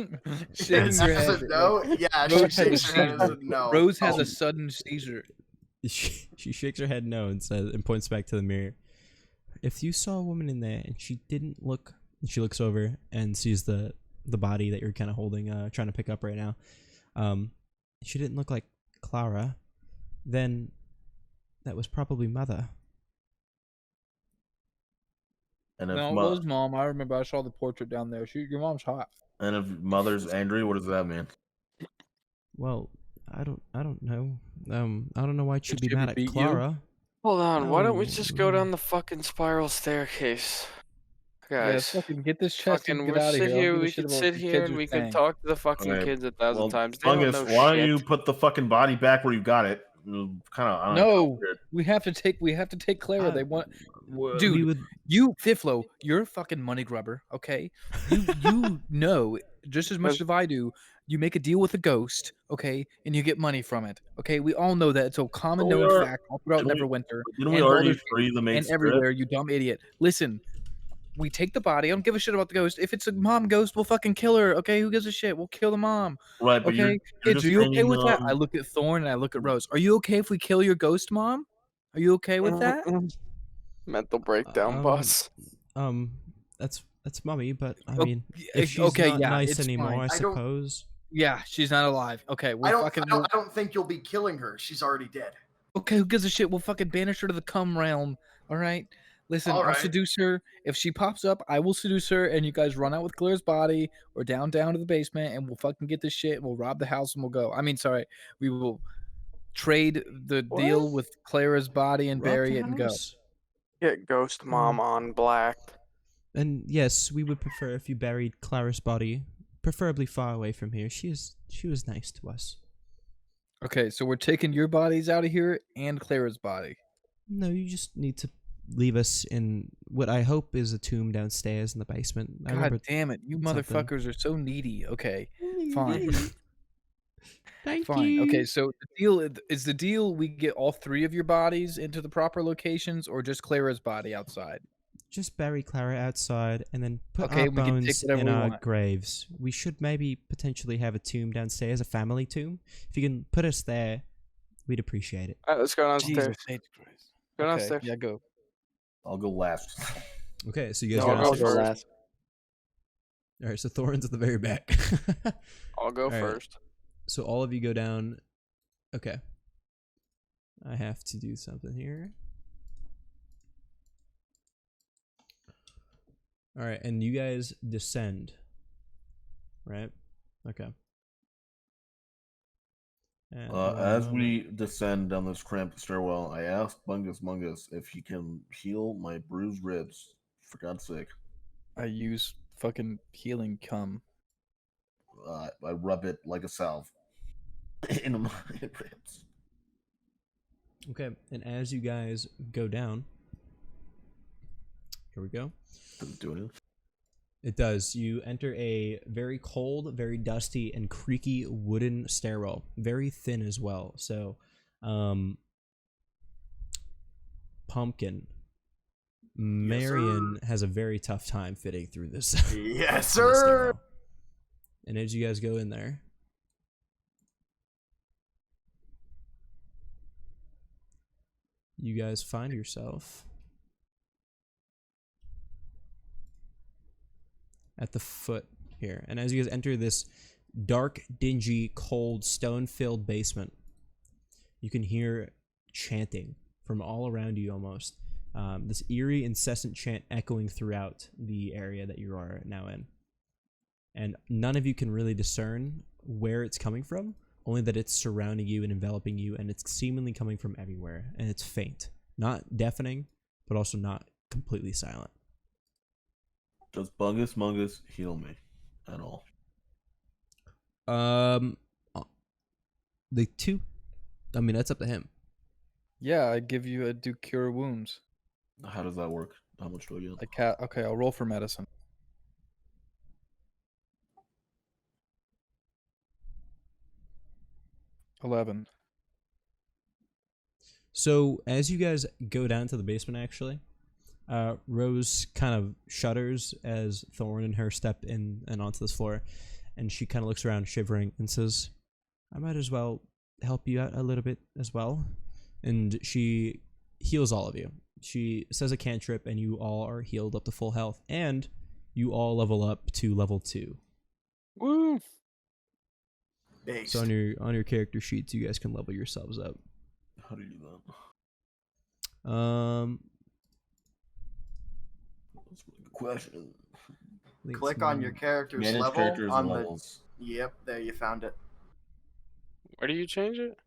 Speaker 7: Shaking your
Speaker 5: As
Speaker 7: head.
Speaker 5: a no, yeah,
Speaker 7: Rose
Speaker 5: she
Speaker 7: has a
Speaker 5: shakes her head as a
Speaker 7: seizure.
Speaker 5: no.
Speaker 7: Rose has
Speaker 5: Oh,
Speaker 7: a sudden seizure.
Speaker 1: she shakes her head no and says, and points back to the mirror. If you saw a woman in there and she didn't look, and she looks over and sees the body that you're kind of holding, trying to pick up right now. She didn't look like Clara, then that was probably Mother.
Speaker 6: And if
Speaker 7: No, it was mom. I remember I saw the portrait down there. Your mom's hot.
Speaker 6: and if mother's angry, what does that mean?
Speaker 1: Well, I don't know. I don't know why she'd be
Speaker 7: she ever
Speaker 1: mad at
Speaker 7: beat you?
Speaker 1: Clara.
Speaker 4: Hold on, why don't we
Speaker 1: No,
Speaker 4: just go down the fucking spiral staircase?
Speaker 7: Yeah,
Speaker 4: Guys,
Speaker 7: fucking get this chest and
Speaker 4: fucking,
Speaker 7: get
Speaker 4: we'll
Speaker 7: out of
Speaker 4: sit
Speaker 7: here. I don't
Speaker 4: here,
Speaker 7: give a
Speaker 4: we
Speaker 7: shit
Speaker 4: could
Speaker 7: about what
Speaker 4: sit
Speaker 7: the
Speaker 4: here
Speaker 7: kids
Speaker 4: and
Speaker 7: are
Speaker 4: we could
Speaker 7: saying.
Speaker 4: talk to the fucking
Speaker 6: Okay,
Speaker 4: kids 1,000
Speaker 6: well,
Speaker 4: times. They don't
Speaker 6: Fungus,
Speaker 4: know
Speaker 6: why
Speaker 4: shit.
Speaker 6: don't you put the fucking body back where you got it? Kind of, I don't know.
Speaker 7: No, we have to take Clara. They want,
Speaker 1: we
Speaker 7: dude.
Speaker 1: would.
Speaker 7: You Fiflo, you're a fucking money grubber. Okay, you know just as much as I do. You make a deal with a ghost, okay, and you get money from it. Okay, we all know that. It's a common
Speaker 6: Well, we
Speaker 7: known
Speaker 6: are-
Speaker 7: fact all throughout
Speaker 6: didn't we-
Speaker 7: Neverwinter
Speaker 6: Didn't we
Speaker 7: and
Speaker 6: already
Speaker 7: Baldur's Gate
Speaker 6: free the main
Speaker 7: and
Speaker 6: spirit?
Speaker 7: everywhere. You dumb idiot. Listen, we take the body. I don't give a shit about the ghost. If it's a mom ghost, we'll fucking kill her. Okay, who gives a shit? We'll kill the mom.
Speaker 6: Right, but
Speaker 7: Okay,
Speaker 6: you're
Speaker 7: kids,
Speaker 6: just
Speaker 7: are you okay
Speaker 6: saying,
Speaker 7: with that? I look at Thorn and I look at Rose. Are you okay if we kill your ghost mom? Are you okay with that?
Speaker 4: Mental breakdown, boss.
Speaker 1: That's Mummy, but I
Speaker 7: Oh,
Speaker 1: mean,
Speaker 7: y-
Speaker 1: if she's
Speaker 7: okay,
Speaker 1: not
Speaker 7: yeah,
Speaker 1: nice
Speaker 7: it's
Speaker 1: anymore,
Speaker 7: fine.
Speaker 1: I
Speaker 5: I don't-
Speaker 1: suppose.
Speaker 7: Yeah, she's not alive. Okay, we'll
Speaker 5: I
Speaker 7: fucking.
Speaker 5: don't think you'll be killing her. She's already dead.
Speaker 7: Okay, who gives a shit? We'll fucking banish her to the cum realm. All right. Listen,
Speaker 5: All
Speaker 7: I'll
Speaker 5: right.
Speaker 7: seduce her. If she pops up, I will seduce her, and you guys run out with Claire's body or down to the basement, and we'll fucking get this shit. We'll rob the house, and we'll go. I mean, sorry, we will trade the deal with Clara's body and
Speaker 1: Rob
Speaker 7: bury
Speaker 1: the
Speaker 7: it and go.
Speaker 1: house?
Speaker 4: Get Ghost Mom on black.
Speaker 1: And yes, we would prefer if you buried Clara's body, preferably far away from here. She was nice to us.
Speaker 7: Okay, so we're taking your bodies out of here and Clara's body.
Speaker 1: No, you just need to leave us in what I hope is a tomb downstairs in the basement. I
Speaker 7: God
Speaker 1: remember
Speaker 7: damn it, you
Speaker 1: something.
Speaker 7: motherfuckers are so needy. Okay, fine.
Speaker 1: Thank
Speaker 7: Fine.
Speaker 1: you.
Speaker 7: Okay, so the deal we get all three of your bodies into the proper locations or just Clara's body outside?
Speaker 1: Just bury Clara outside and then put
Speaker 7: Okay,
Speaker 1: our
Speaker 7: we can take
Speaker 1: bones
Speaker 7: whatever
Speaker 1: in
Speaker 7: we
Speaker 1: our
Speaker 7: want.
Speaker 1: graves. We should maybe potentially have a tomb downstairs, a family tomb. If you can put us there, we'd appreciate it.
Speaker 4: Alright, let's go downstairs.
Speaker 7: Jesus H. Christ.
Speaker 4: Go
Speaker 7: Okay,
Speaker 4: downstairs.
Speaker 7: yeah, go.
Speaker 6: I'll go last.
Speaker 1: Okay, so you guys
Speaker 4: No,
Speaker 1: go
Speaker 4: I'll go
Speaker 1: downstairs.
Speaker 4: first.
Speaker 3: last.
Speaker 1: All right, so Thorin's at the very back.
Speaker 4: I'll go
Speaker 1: All right.
Speaker 4: first.
Speaker 1: So all of you go down. Okay. I have to do something here. All right, and you guys descend. Right? Okay. And one
Speaker 6: As
Speaker 1: moment.
Speaker 6: we descend down this cramped stairwell, I asked Mungus if he can heal my bruised ribs. For God's sake.
Speaker 7: I use fucking healing cum.
Speaker 6: I rub it like a salve into my ribs.
Speaker 1: Okay, and as you guys go down, here we go.
Speaker 6: Does it do anything?
Speaker 1: It does. You enter a very cold, very dusty, and creaky wooden stairwell. Very thin as well. So, Pumpkin, Marion has a very tough time fitting through this.
Speaker 5: Yes,
Speaker 1: this
Speaker 5: sir.
Speaker 1: stairwell. And as you guys go in there, you guys find yourself at the foot here. And as you guys enter this dark, dingy, cold, stone-filled basement, you can hear chanting from all around you almost. This eerie, incessant chant echoing throughout the area that you are now in. And none of you can really discern where it's coming from, only that it's surrounding you and enveloping you, and it's seemingly coming from everywhere, and it's faint. Not deafening, but also not completely silent.
Speaker 6: Does Mungus heal me at all?
Speaker 1: The two, I mean, that's up to him.
Speaker 7: Yeah, I give you a do cure wounds.
Speaker 6: How does that work? How much do I get?
Speaker 7: Okay, I'll roll for medicine. $11.
Speaker 1: So as you guys go down to the basement, actually, Rose kind of shudders as Thorn and her step in and onto this floor, and she kind of looks around, shivering, and says, "I might as well help you out a little bit as well." And she heals all of you. She says a cantrip, and you all are healed up to full health, and you all level up to level 2.
Speaker 4: Woo!
Speaker 5: Based.
Speaker 1: So on your character sheets, you guys can level yourselves up.
Speaker 6: How do you do that? That's a really good question.
Speaker 1: I think
Speaker 5: Click
Speaker 1: it's
Speaker 5: on your character's
Speaker 6: Manage
Speaker 5: level
Speaker 6: characters
Speaker 5: on
Speaker 6: and
Speaker 5: the.
Speaker 6: levels.
Speaker 5: Yep, there you found it.
Speaker 4: Where do you change it?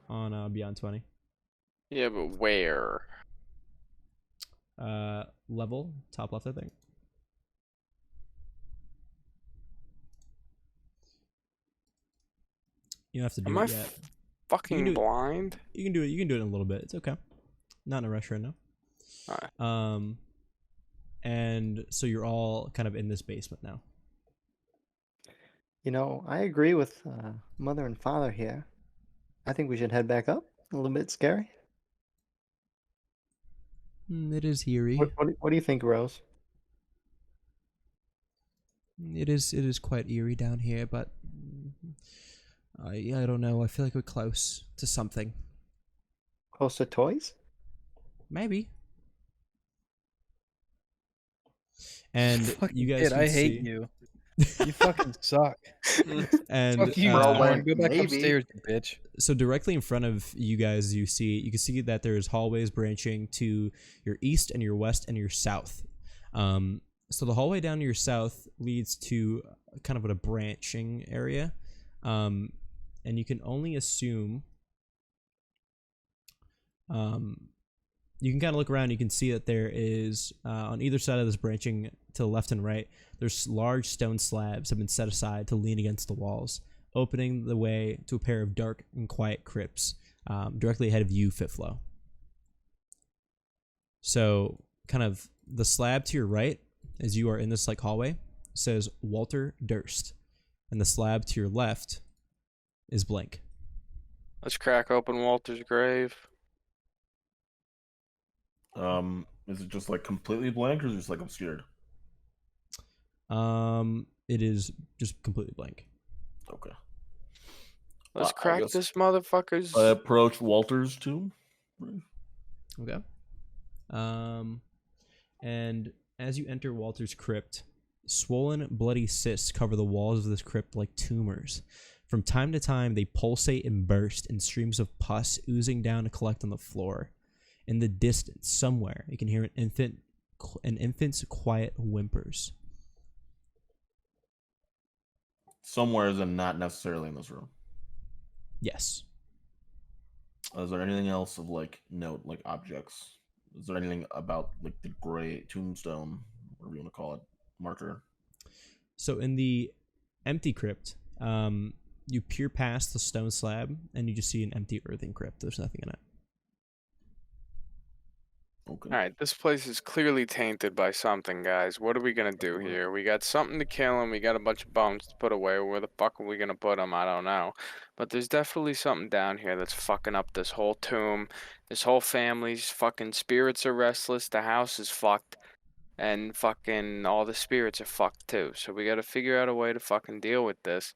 Speaker 1: on Beyond 20.
Speaker 4: Yeah, but where?
Speaker 1: Level, top left, I think. You don't have to do
Speaker 4: Am I
Speaker 1: it yet.
Speaker 4: fucking
Speaker 1: do it.
Speaker 4: blind?
Speaker 1: You can do it. You can do it in a little bit. It's okay. Not in a rush right now.
Speaker 4: Alright.
Speaker 1: And so you're all kind of in this basement now.
Speaker 3: You know, I agree with Mother and Father here. I think we should head back up. A little bit scary.
Speaker 1: It is eerie.
Speaker 3: What do you think, Rose?
Speaker 1: It is quite eerie down here, but I don't know. I feel like we're close to something.
Speaker 3: Close to toys?
Speaker 1: Maybe. And
Speaker 7: Fucking
Speaker 1: you guys
Speaker 7: kid,
Speaker 1: can
Speaker 7: I hate
Speaker 1: see,
Speaker 7: you. You fucking suck.
Speaker 1: and
Speaker 7: Fuck you,
Speaker 5: Bro,
Speaker 7: Thorn. Go back
Speaker 5: maybe.
Speaker 7: upstairs, you bitch.
Speaker 1: so directly in front of you guys, you can see that there's hallways branching to your east and your west and your south. So the hallway down to your south leads to kind of a branching area, and you can only assume. You can kind of look around. You can see that there is on either side of this branching to the left and right. There's large stone slabs have been set aside to lean against the walls, opening the way to a pair of dark and quiet crypts directly ahead of you, Fitflow. So, kind of the slab to your right, as you are in this like hallway, says Walter Durst, and the slab to your left is Blink.
Speaker 4: Let's crack open Walter's grave.
Speaker 6: Is it just like completely blank, or is it just like obscured?
Speaker 1: It is just completely blank.
Speaker 6: Okay.
Speaker 4: Let's
Speaker 6: I
Speaker 4: crack
Speaker 6: guess
Speaker 4: this motherfucker's.
Speaker 6: I approach Walter's tomb.
Speaker 1: Okay. And as you enter Walter's crypt, swollen, bloody cysts cover the walls of this crypt like tumors. From time to time, they pulsate and burst in streams of pus oozing down to collect on the floor. In the distance, somewhere, you can hear an infant's quiet whimpers.
Speaker 6: Somewhere is not necessarily in this room.
Speaker 1: Yes.
Speaker 6: Is there anything else of like note, like objects? Is there anything about like the gray tombstone, whatever you want to call it, marker?
Speaker 1: So in the empty crypt, you peer past the stone slab and you just see an empty earthen crypt. There's nothing in it.
Speaker 6: Okay.
Speaker 4: Alright, this place is clearly tainted by something, guys. What are we gonna do here? We got something to kill him. We got a bunch of bones to put away. Where the fuck are we gonna put them? I don't know. But there's definitely something down here that's fucking up this whole tomb. This whole family's fucking spirits are restless. The house is fucked. And fucking all the spirits are fucked too. So we gotta figure out a way to fucking deal with this.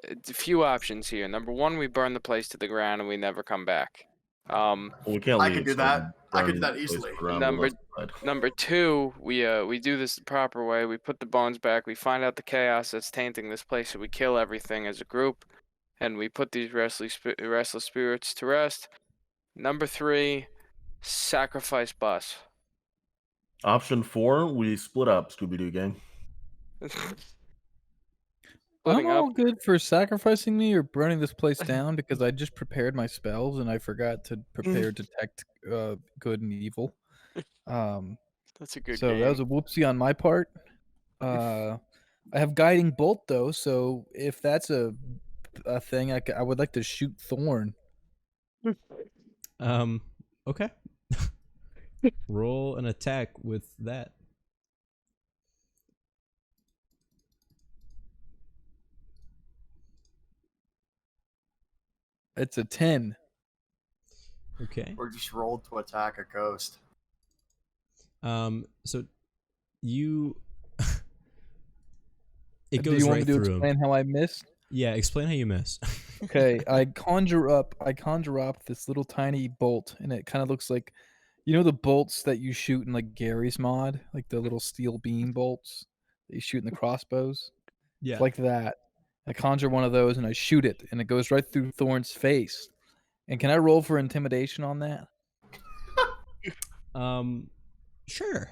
Speaker 4: It's a few options here. Number one, we burn the place to the ground and we never come back.
Speaker 6: Well, we can't
Speaker 5: I
Speaker 6: leave.
Speaker 5: could do
Speaker 6: so
Speaker 5: that. I could do
Speaker 6: burn
Speaker 5: that
Speaker 6: the place
Speaker 5: easily.
Speaker 6: around
Speaker 4: Number-
Speaker 6: with us inside.
Speaker 4: Number two, we do this the proper way. We put the bones back. We find out the chaos that's tainting this place, and we kill everything as a group, and we put these restless spirits to rest. Number three, sacrifice Bus.
Speaker 6: Option 4, we split up, Scooby-Doo gang.
Speaker 7: I'm
Speaker 4: Splitting up.
Speaker 7: all good for sacrificing me or burning this place down because I just prepared my spells and I forgot to prepare detect good and evil.
Speaker 4: That's a good
Speaker 7: So
Speaker 4: game.
Speaker 7: that was a whoopsie on my part. I have guiding bolt though, so if that's a thing, I would like to shoot Thorn.
Speaker 1: Okay. Roll an attack with that.
Speaker 7: It's a 10.
Speaker 1: Okay.
Speaker 5: Or just rolled to attack a ghost.
Speaker 1: So you. It
Speaker 7: Do
Speaker 1: goes
Speaker 7: you want
Speaker 1: right
Speaker 7: me to
Speaker 1: through him.
Speaker 7: explain how I miss?
Speaker 1: Yeah, explain how you miss.
Speaker 7: Okay, I conjure up this little tiny bolt, and it kind of looks like, the bolts that you shoot in like Gary's mod, like the little steel beam bolts that you shoot in the crossbows.
Speaker 1: Yeah.
Speaker 7: It's like that. I conjure one of those and I shoot it, and it goes right through Thorn's face. And can I roll for intimidation on that?
Speaker 1: Sure.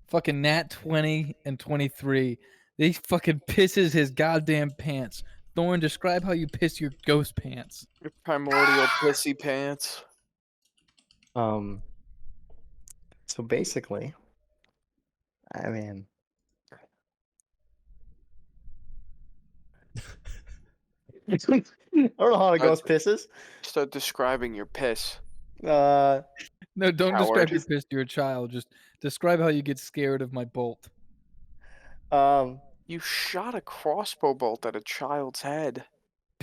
Speaker 7: Fucking nat 20 and 23. They fucking pisses his goddamn pants. Thorn, describe how you piss your ghost pants.
Speaker 4: Your primordial pissy pants.
Speaker 3: So basically, I mean, I don't know how to ghost pisses.
Speaker 4: Start describing your piss.
Speaker 7: No, don't describe
Speaker 4: Coward.
Speaker 7: your piss to your child. Just describe how you get scared of my bolt.
Speaker 4: You shot a crossbow bolt at a child's head.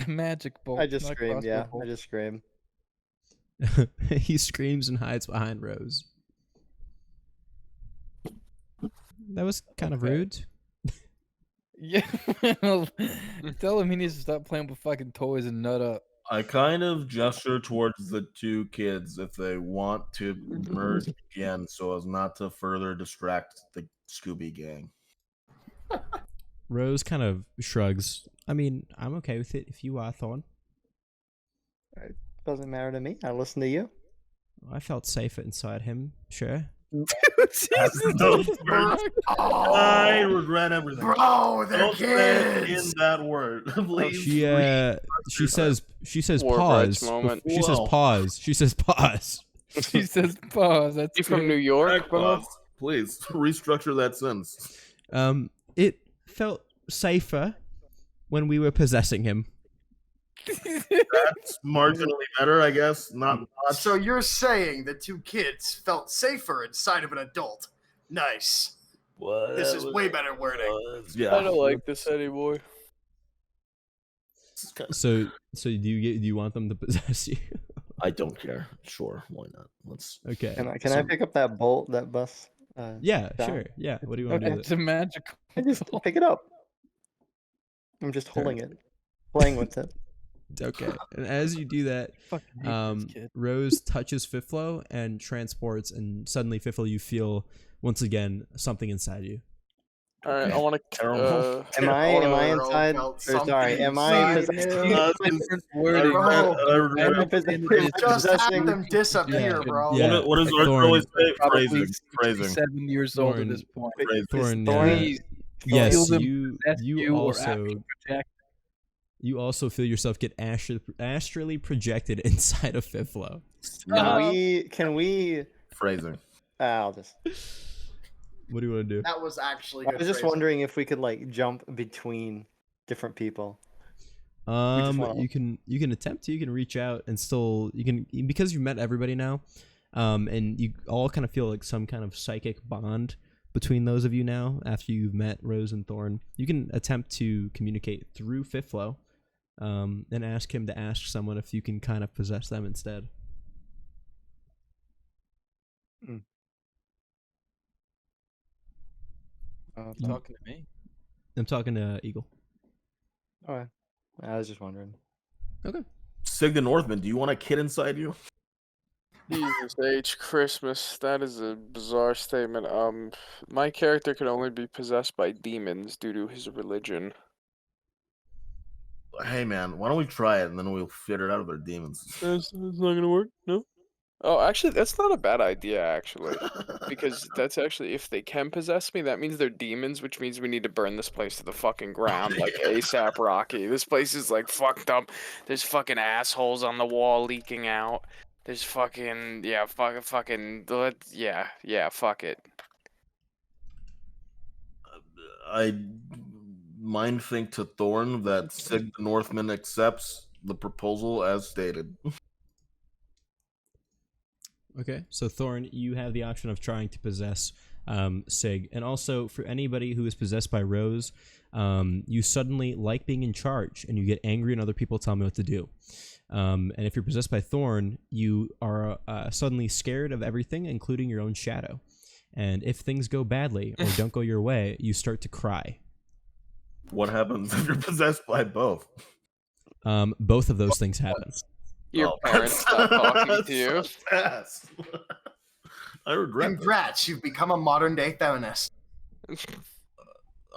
Speaker 7: Magic bolt.
Speaker 3: I just
Speaker 7: not
Speaker 3: scream.
Speaker 7: crossbow
Speaker 3: Yeah,
Speaker 7: bolt.
Speaker 3: I just scream.
Speaker 1: He screams and hides behind Rose. That was kind of
Speaker 7: Okay.
Speaker 1: rude.
Speaker 7: Yeah, well, tell him he needs to stop playing with fucking toys and nut up.
Speaker 6: I kind of gesture towards the two kids if they want to merge again so as not to further distract the Scooby gang.
Speaker 1: Rose kind of shrugs. I mean, I'm okay with it if you are, Thorn.
Speaker 3: Doesn't matter to me. I listen to you.
Speaker 1: I felt safer inside him, sure.
Speaker 6: Those words. I regret everything.
Speaker 5: Bro, they're
Speaker 6: Don't say
Speaker 5: kids.
Speaker 6: in that word. Please.
Speaker 1: She says
Speaker 4: War
Speaker 1: pause.
Speaker 4: rights moment.
Speaker 1: She says
Speaker 6: Whoa.
Speaker 1: pause. She says pause.
Speaker 7: She says pause. That's
Speaker 4: You from
Speaker 7: good.
Speaker 4: New York, bro?
Speaker 6: Pause. Please restructure that sentence.
Speaker 1: It felt safer when we were possessing him.
Speaker 6: That's marginally better, I guess. Not much.
Speaker 5: So you're saying the two kids felt safer inside of an adult? Nice.
Speaker 6: What
Speaker 5: This is way better wording.
Speaker 6: Yeah.
Speaker 4: I don't like this anymore.
Speaker 1: So do you want them to possess you?
Speaker 6: I don't care. Sure, why not? Let's.
Speaker 1: Okay.
Speaker 3: Can I pick up that bolt that bus?
Speaker 1: Yeah,
Speaker 3: down?
Speaker 1: sure. Yeah. What do you want to do with
Speaker 7: It's a magical.
Speaker 3: I just pick it up. I'm just holding it, playing with it.
Speaker 1: it? Okay. And as you do that,
Speaker 7: Fucking hate this kid.
Speaker 1: Rose touches Fiflo and transports, and suddenly Fiflo, you feel once again something inside you.
Speaker 4: All right, I want to.
Speaker 6: Terrible.
Speaker 3: Am I inside? Or sorry, am I?
Speaker 7: Different wording.
Speaker 5: Just have them disappear,
Speaker 1: Yeah.
Speaker 5: bro.
Speaker 1: Yeah.
Speaker 6: What does
Speaker 1: like
Speaker 6: Arthur always
Speaker 1: Thorn-
Speaker 6: say?
Speaker 7: Probably
Speaker 6: Phrasing.
Speaker 7: 7 years old at
Speaker 1: Thorn-
Speaker 7: this point.
Speaker 1: Thorn,
Speaker 3: Thorn-
Speaker 1: yes,
Speaker 7: Feel them
Speaker 1: you
Speaker 7: possess
Speaker 1: you
Speaker 7: or
Speaker 1: also
Speaker 7: actually protect.
Speaker 1: you also feel yourself get astrally projected inside of Fiflo.
Speaker 3: Can we?
Speaker 6: Phrasing.
Speaker 3: I'll just.
Speaker 1: What do you want to do?
Speaker 5: That was actually
Speaker 3: I
Speaker 5: good.
Speaker 3: was just
Speaker 5: phrasing.
Speaker 3: wondering if we could like jump between different people. wanna-
Speaker 1: You can attempt to. You can reach out and still you can because you've met everybody now, and you all kind of feel like some kind of psychic bond between those of you now after you've met Rose and Thorn. You can attempt to communicate through Fiflo, and ask him to ask someone if you can kind of possess them instead.
Speaker 7: Talking to me.
Speaker 1: I'm talking to Eagle.
Speaker 3: Okay. I was just wondering.
Speaker 6: Sig the Northman, do you want a kid inside you?
Speaker 4: Jesus H. Christmas. That is a bizarre statement. My character can only be possessed by demons due to his religion.
Speaker 6: Hey man, why don't we try it and then we'll figure it out with our demons.
Speaker 4: It's not gonna work. No. Oh, actually, that's not a bad idea. Actually, because that's actually if they can possess me, that means they're demons, which means we need to burn this place to the fucking ground, like ASAP Rocky. This place is like fucked up. There's fucking assholes on the wall leaking out. There's fucking fuck it.
Speaker 6: I mind think to Thorn that Sig the Northman accepts the proposal as stated.
Speaker 1: Okay, so Thorn, you have the option of trying to possess Sig, and also for anybody who is possessed by Rose, you suddenly like being in charge, and you get angry when other people tell me what to do. And if you're possessed by Thorn, you are suddenly scared of everything, including your own shadow. And if things go badly or don't go your way, you start to cry.
Speaker 6: What happens if you're possessed by both?
Speaker 1: Both of those things happen.
Speaker 4: Your parents stop talking to you.
Speaker 6: So fast. I regret that.
Speaker 5: Congrats, you've become a modern day feminist.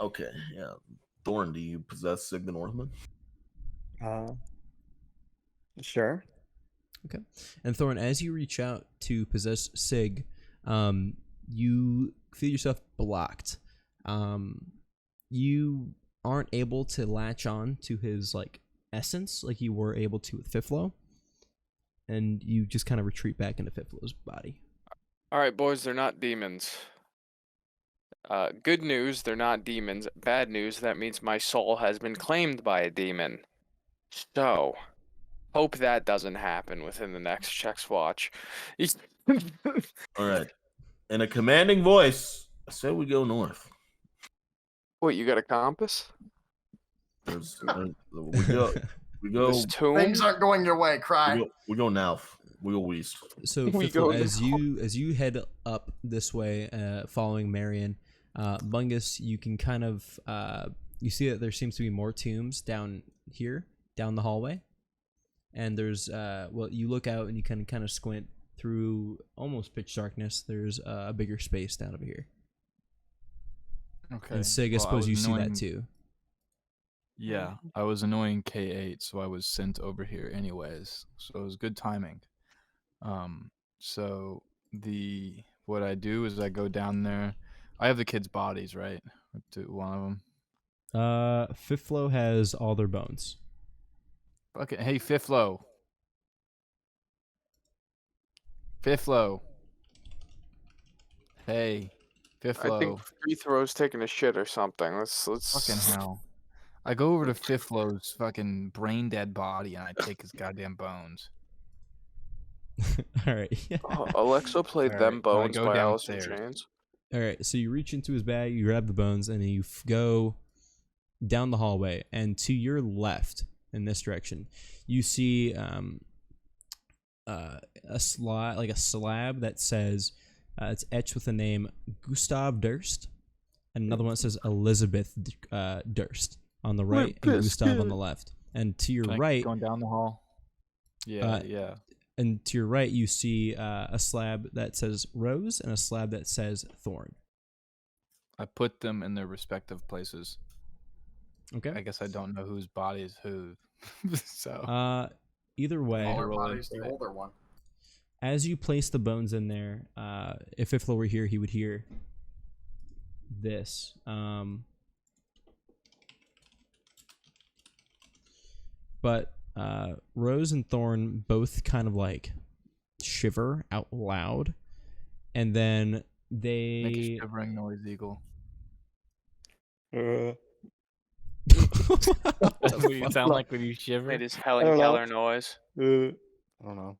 Speaker 6: Okay, yeah. Thorn, do you possess Sig the Northman?
Speaker 3: Sure.
Speaker 1: Okay. And Thorn, as you reach out to possess Sig, you feel yourself blocked. You aren't able to latch on to his like essence like you were able to with Fiflo, and you just kind of retreat back into Fiflo's body.
Speaker 4: All right, boys, they're not demons. Good news, they're not demons. Bad news, that means my soul has been claimed by a demon. So, hope that doesn't happen within the next check's watch.
Speaker 6: All right. In a commanding voice, I said we go north.
Speaker 4: What, you got a compass?
Speaker 6: There's, we go.
Speaker 4: This tomb?
Speaker 5: Things aren't going your way, Cry.
Speaker 6: We go north. We go east.
Speaker 1: So
Speaker 4: We
Speaker 1: Fiflo,
Speaker 4: go
Speaker 1: as you head up this way, following Marion, Bungus, you can kind of you see that there seems to be more tombs down here, down the hallway, and there's well, you look out and you can kind of squint through almost pitch darkness. There's a bigger space down over here.
Speaker 2: Okay.
Speaker 1: And Sig, I
Speaker 2: well,
Speaker 1: suppose you
Speaker 2: was
Speaker 1: see that
Speaker 2: annoying-
Speaker 1: too.
Speaker 2: Yeah, I was annoying K8, so I was sent over here anyways. So it was good timing. So what I do is I go down there. I have the kids' bodies, right? One of them.
Speaker 1: Fiflo has all their bones.
Speaker 2: Okay, hey Fiflo. Fiflo. Hey, Fiflo.
Speaker 4: I think Free Throw's taking a shit or something. Let's
Speaker 2: Fucking hell. I go over to Fiflo's fucking brain dead body and I take his goddamn bones.
Speaker 1: All right.
Speaker 4: Alexa played
Speaker 2: Alright,
Speaker 4: Them
Speaker 2: so I
Speaker 4: Bones
Speaker 2: go
Speaker 4: by Alice in
Speaker 2: downstairs.
Speaker 4: Chains.
Speaker 1: All right, so you reach into his bag, you grab the bones, and then you go down the hallway. And to your left, in this direction, you see a slab that says it's etched with the name Gustav Durst, and another one that says Elizabeth Durst on the right, and Gustav on the left. And to your
Speaker 2: Can I keep
Speaker 1: right,
Speaker 2: going down the hall. Yeah, yeah.
Speaker 1: and to your right, you see a slab that says Rose and a slab that says Thorn.
Speaker 2: I put them in their respective places.
Speaker 1: Okay.
Speaker 2: I guess I don't know whose body is who. So
Speaker 1: Either way,
Speaker 5: Smaller
Speaker 2: roll
Speaker 5: body's the
Speaker 2: into it.
Speaker 5: older one.
Speaker 1: as you place the bones in there, if Fiflo were here, he would hear this. But Rose and Thorn both kind of like shiver out loud, and then
Speaker 2: make a
Speaker 1: they
Speaker 2: shivering noise, Eagle.
Speaker 3: Uh,
Speaker 2: That's what you sound like when you shiver.
Speaker 4: Made his Helen
Speaker 3: I don't know.
Speaker 4: Keller noise.
Speaker 3: I don't know.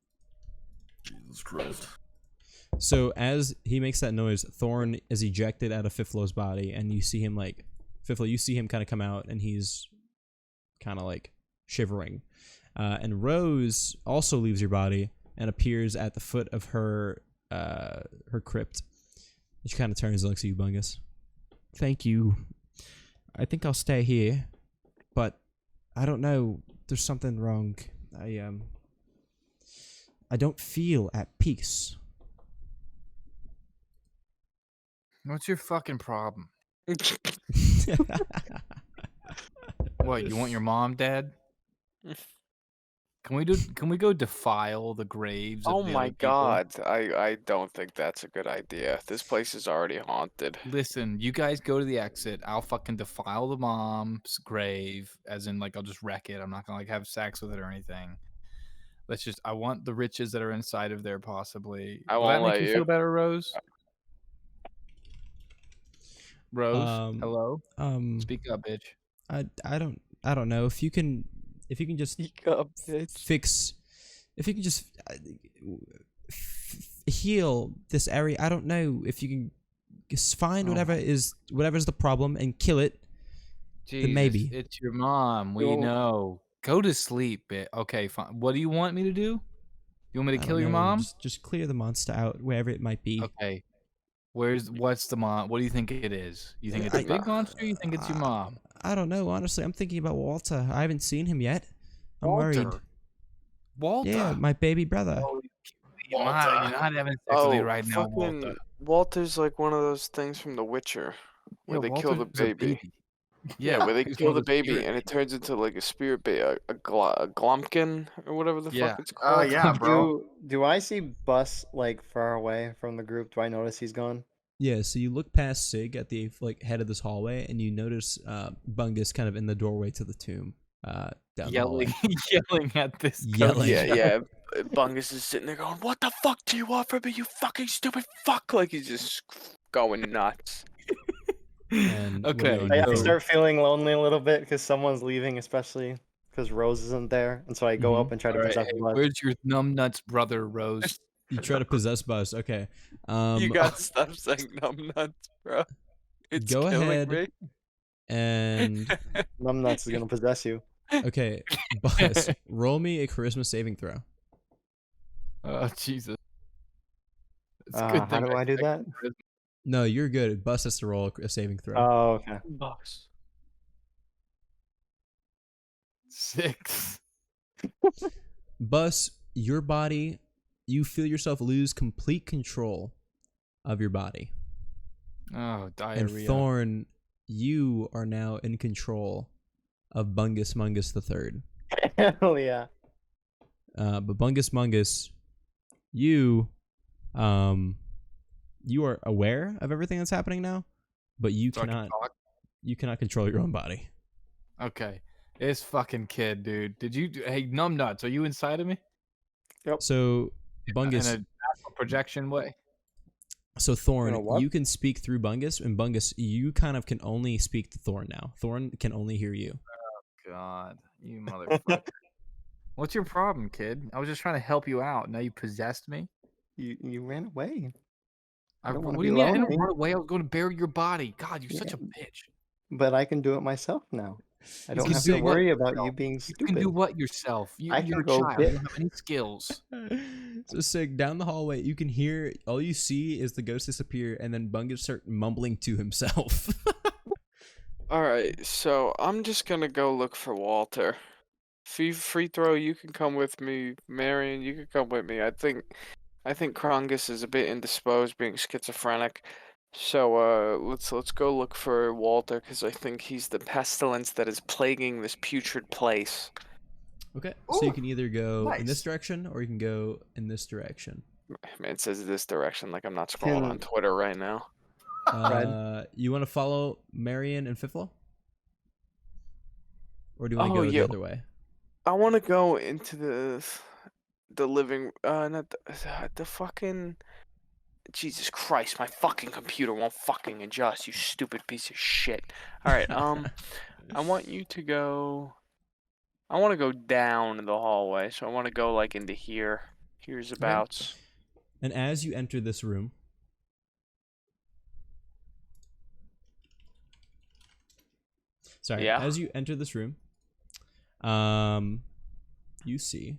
Speaker 6: Jesus Christ.
Speaker 1: So as he makes that noise, Thorn is ejected out of Fiflo's body, and you see him like Fiflo. You see him kind of come out, and he's kind of like shivering. And Rose also leaves your body and appears at the foot of her crypt. She kind of turns and looks at you, Bungus. Thank you. I think I'll stay here, but I don't know. There's something wrong. I don't feel at peace.
Speaker 2: What's your fucking problem? What, you want your mom dead? Can we go defile the graves?
Speaker 4: Oh
Speaker 2: of the
Speaker 4: my
Speaker 2: other people?
Speaker 4: god, I don't think that's a good idea. This place is already haunted.
Speaker 2: Listen, you guys go to the exit. I'll fucking defile the mom's grave, as in like I'll just wreck it. I'm not gonna like have sex with it or anything. I want the riches that are inside of there, possibly.
Speaker 4: I
Speaker 2: Will that
Speaker 4: won't
Speaker 2: make
Speaker 4: let
Speaker 2: you
Speaker 4: you.
Speaker 2: feel better, Rose? Rose,
Speaker 1: Um,
Speaker 2: hello.
Speaker 1: Um,
Speaker 2: Speak up, bitch.
Speaker 1: I don't know if you can just
Speaker 4: Speak up,
Speaker 1: fix, if you can just heal this area. I don't know if you can just find
Speaker 2: Oh.
Speaker 1: whatever's the problem and kill it.
Speaker 2: Jesus,
Speaker 1: maybe.
Speaker 2: it's your mom. We
Speaker 3: Yo.
Speaker 2: know.
Speaker 7: Go to sleep, bit. Okay, fine. What do you want me to do? You want me to
Speaker 1: I
Speaker 7: kill
Speaker 1: don't
Speaker 7: your
Speaker 1: know,
Speaker 7: mom?
Speaker 1: Just clear the monster out wherever it might be.
Speaker 7: Okay. What's the mom? What do you think it is? You think it's a big monster? You think it's your mom?
Speaker 1: I don't know. Honestly, I'm thinking about Walter. I haven't seen him yet. I'm worried.
Speaker 7: Walter.
Speaker 1: Yeah, my baby brother.
Speaker 7: Oh, you're not having sex with
Speaker 4: Oh,
Speaker 7: me right now,
Speaker 4: fucking
Speaker 7: Walter.
Speaker 4: Walter's like one of those things from The Witcher where they kill the
Speaker 7: Walter's a
Speaker 4: baby.
Speaker 7: Yeah,
Speaker 4: where they
Speaker 7: he's
Speaker 4: kill
Speaker 7: one
Speaker 4: the
Speaker 7: of
Speaker 4: baby
Speaker 7: spirit
Speaker 4: and it turns into like a spirit baby, a Glomkin or whatever the
Speaker 7: Yeah.
Speaker 4: fuck it's called.
Speaker 5: Yeah, bro.
Speaker 3: Do I see Bus like far away from the group? Do I notice he's gone?
Speaker 1: Yeah, so you look past Sig at the head of this hallway, and you notice Bungus kind of in the doorway to the tomb. Down the hallway.
Speaker 7: yelling at this
Speaker 1: Yelling.
Speaker 7: ghost.
Speaker 4: Yeah. Bungus is sitting there going, "What the fuck do you want from me, you fucking stupid fuck?" Like he's just going nuts.
Speaker 1: And what do you
Speaker 7: Okay.
Speaker 1: want to
Speaker 3: I
Speaker 1: do?
Speaker 3: start feeling lonely a little bit because someone's leaving, especially because Rose isn't there, and so I go up and try to
Speaker 7: All right,
Speaker 3: possess
Speaker 7: hey,
Speaker 3: Bus.
Speaker 7: where's your numbnuts brother, Rose?
Speaker 1: You try to possess Buzz. Okay.
Speaker 4: You gotta stop saying numbnuts, bro. It's
Speaker 1: Go
Speaker 4: killing
Speaker 1: ahead.
Speaker 4: me.
Speaker 1: And
Speaker 3: Numbnuts is gonna possess you.
Speaker 1: okay, Buzz, roll me a charisma saving throw.
Speaker 7: Oh Jesus! It's a
Speaker 3: How
Speaker 7: good thing
Speaker 3: do I do that?
Speaker 1: No, you're good. Buzz has to roll a saving throw.
Speaker 3: Oh, okay.
Speaker 4: Box.
Speaker 7: 6.
Speaker 1: Buzz, your body, you feel yourself lose complete control of your body.
Speaker 7: Oh,
Speaker 1: And
Speaker 7: diarrhea.
Speaker 1: Thorn, you are now in control of Bungus Mungus the Third.
Speaker 3: Hell yeah.
Speaker 1: But Bungus Mungus, you are aware of everything that's happening now, but you
Speaker 7: So I can
Speaker 1: cannot
Speaker 7: talk?
Speaker 1: control your own body.
Speaker 7: Okay, this fucking kid, dude. Hey, numbnuts, are you inside of me?
Speaker 1: So Bungus,
Speaker 7: In a astral projection way.
Speaker 1: so Thorn,
Speaker 3: In a what?
Speaker 1: you can speak through Bungus, and Bungus, you kind of can only speak to Thorn now. Thorn can only hear you.
Speaker 7: God, you motherfucker. What's your problem, kid? I was just trying to help you out. Now you possessed me?
Speaker 3: You ran away. I don't
Speaker 7: What
Speaker 3: wanna
Speaker 7: do you
Speaker 3: be
Speaker 7: mean? I didn't
Speaker 3: lonely.
Speaker 7: run away. I was going to bury your body. God, you're such a bitch.
Speaker 3: But I can do it myself now. I don't
Speaker 1: can
Speaker 3: have to
Speaker 1: do
Speaker 3: worry about
Speaker 7: yourself.
Speaker 3: you being
Speaker 7: You
Speaker 3: stupid.
Speaker 7: can do what yourself?
Speaker 3: I
Speaker 7: You're
Speaker 3: can
Speaker 7: a
Speaker 3: go
Speaker 7: child.
Speaker 3: bit-
Speaker 7: You don't have any skills.
Speaker 1: So Sig, down the hallway, you can hear, all you see is the ghost disappear, and then Bungus start mumbling to himself.
Speaker 4: Alright, so I'm just gonna go look for Walter. Free throw, you can come with me. Marion, you can come with me. I think Krongus is a bit indisposed, being schizophrenic. So let's go look for Walter because I think he's the pestilence that is plaguing this putrid place.
Speaker 1: Okay, so you
Speaker 5: Ooh,
Speaker 1: can either go in this
Speaker 5: nice.
Speaker 1: direction, or you can go in this direction.
Speaker 4: Man, it says this direction like I'm not scrolling on
Speaker 3: Can-
Speaker 4: Twitter right now.
Speaker 1: You want to follow Marion and Fiflo? Or do you want to
Speaker 4: Oh,
Speaker 1: go
Speaker 4: yeah.
Speaker 1: the other way?
Speaker 4: I want to go into the living not the fucking Jesus Christ, my fucking computer won't fucking adjust, you stupid piece of shit. All right, I want you to go I want to go down the hallway. So I want to go like into here. Here's abouts.
Speaker 1: And as you enter this room,
Speaker 4: Yeah.
Speaker 1: as you enter this room, you see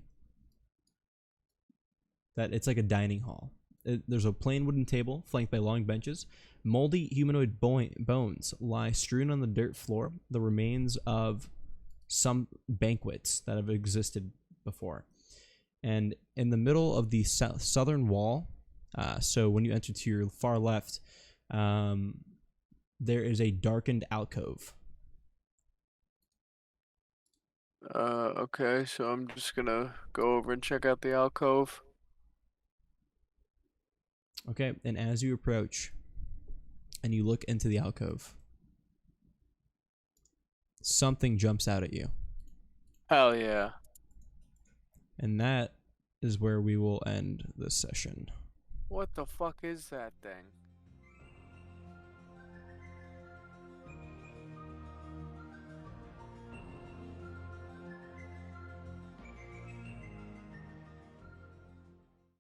Speaker 1: that it's like a dining hall. There's a plain wooden table flanked by long benches. Moldy humanoid bones lie strewn on the dirt floor, the remains of some banquets that have existed before. And in the middle of the southern wall, so when you enter to your far left, there is a darkened alcove.
Speaker 4: Okay, so I'm just gonna go over and check out the alcove.
Speaker 1: Okay, and as you approach and you look into the alcove, something jumps out at you.
Speaker 4: Hell yeah.
Speaker 1: And that is where we will end this session.
Speaker 4: What the fuck is that thing?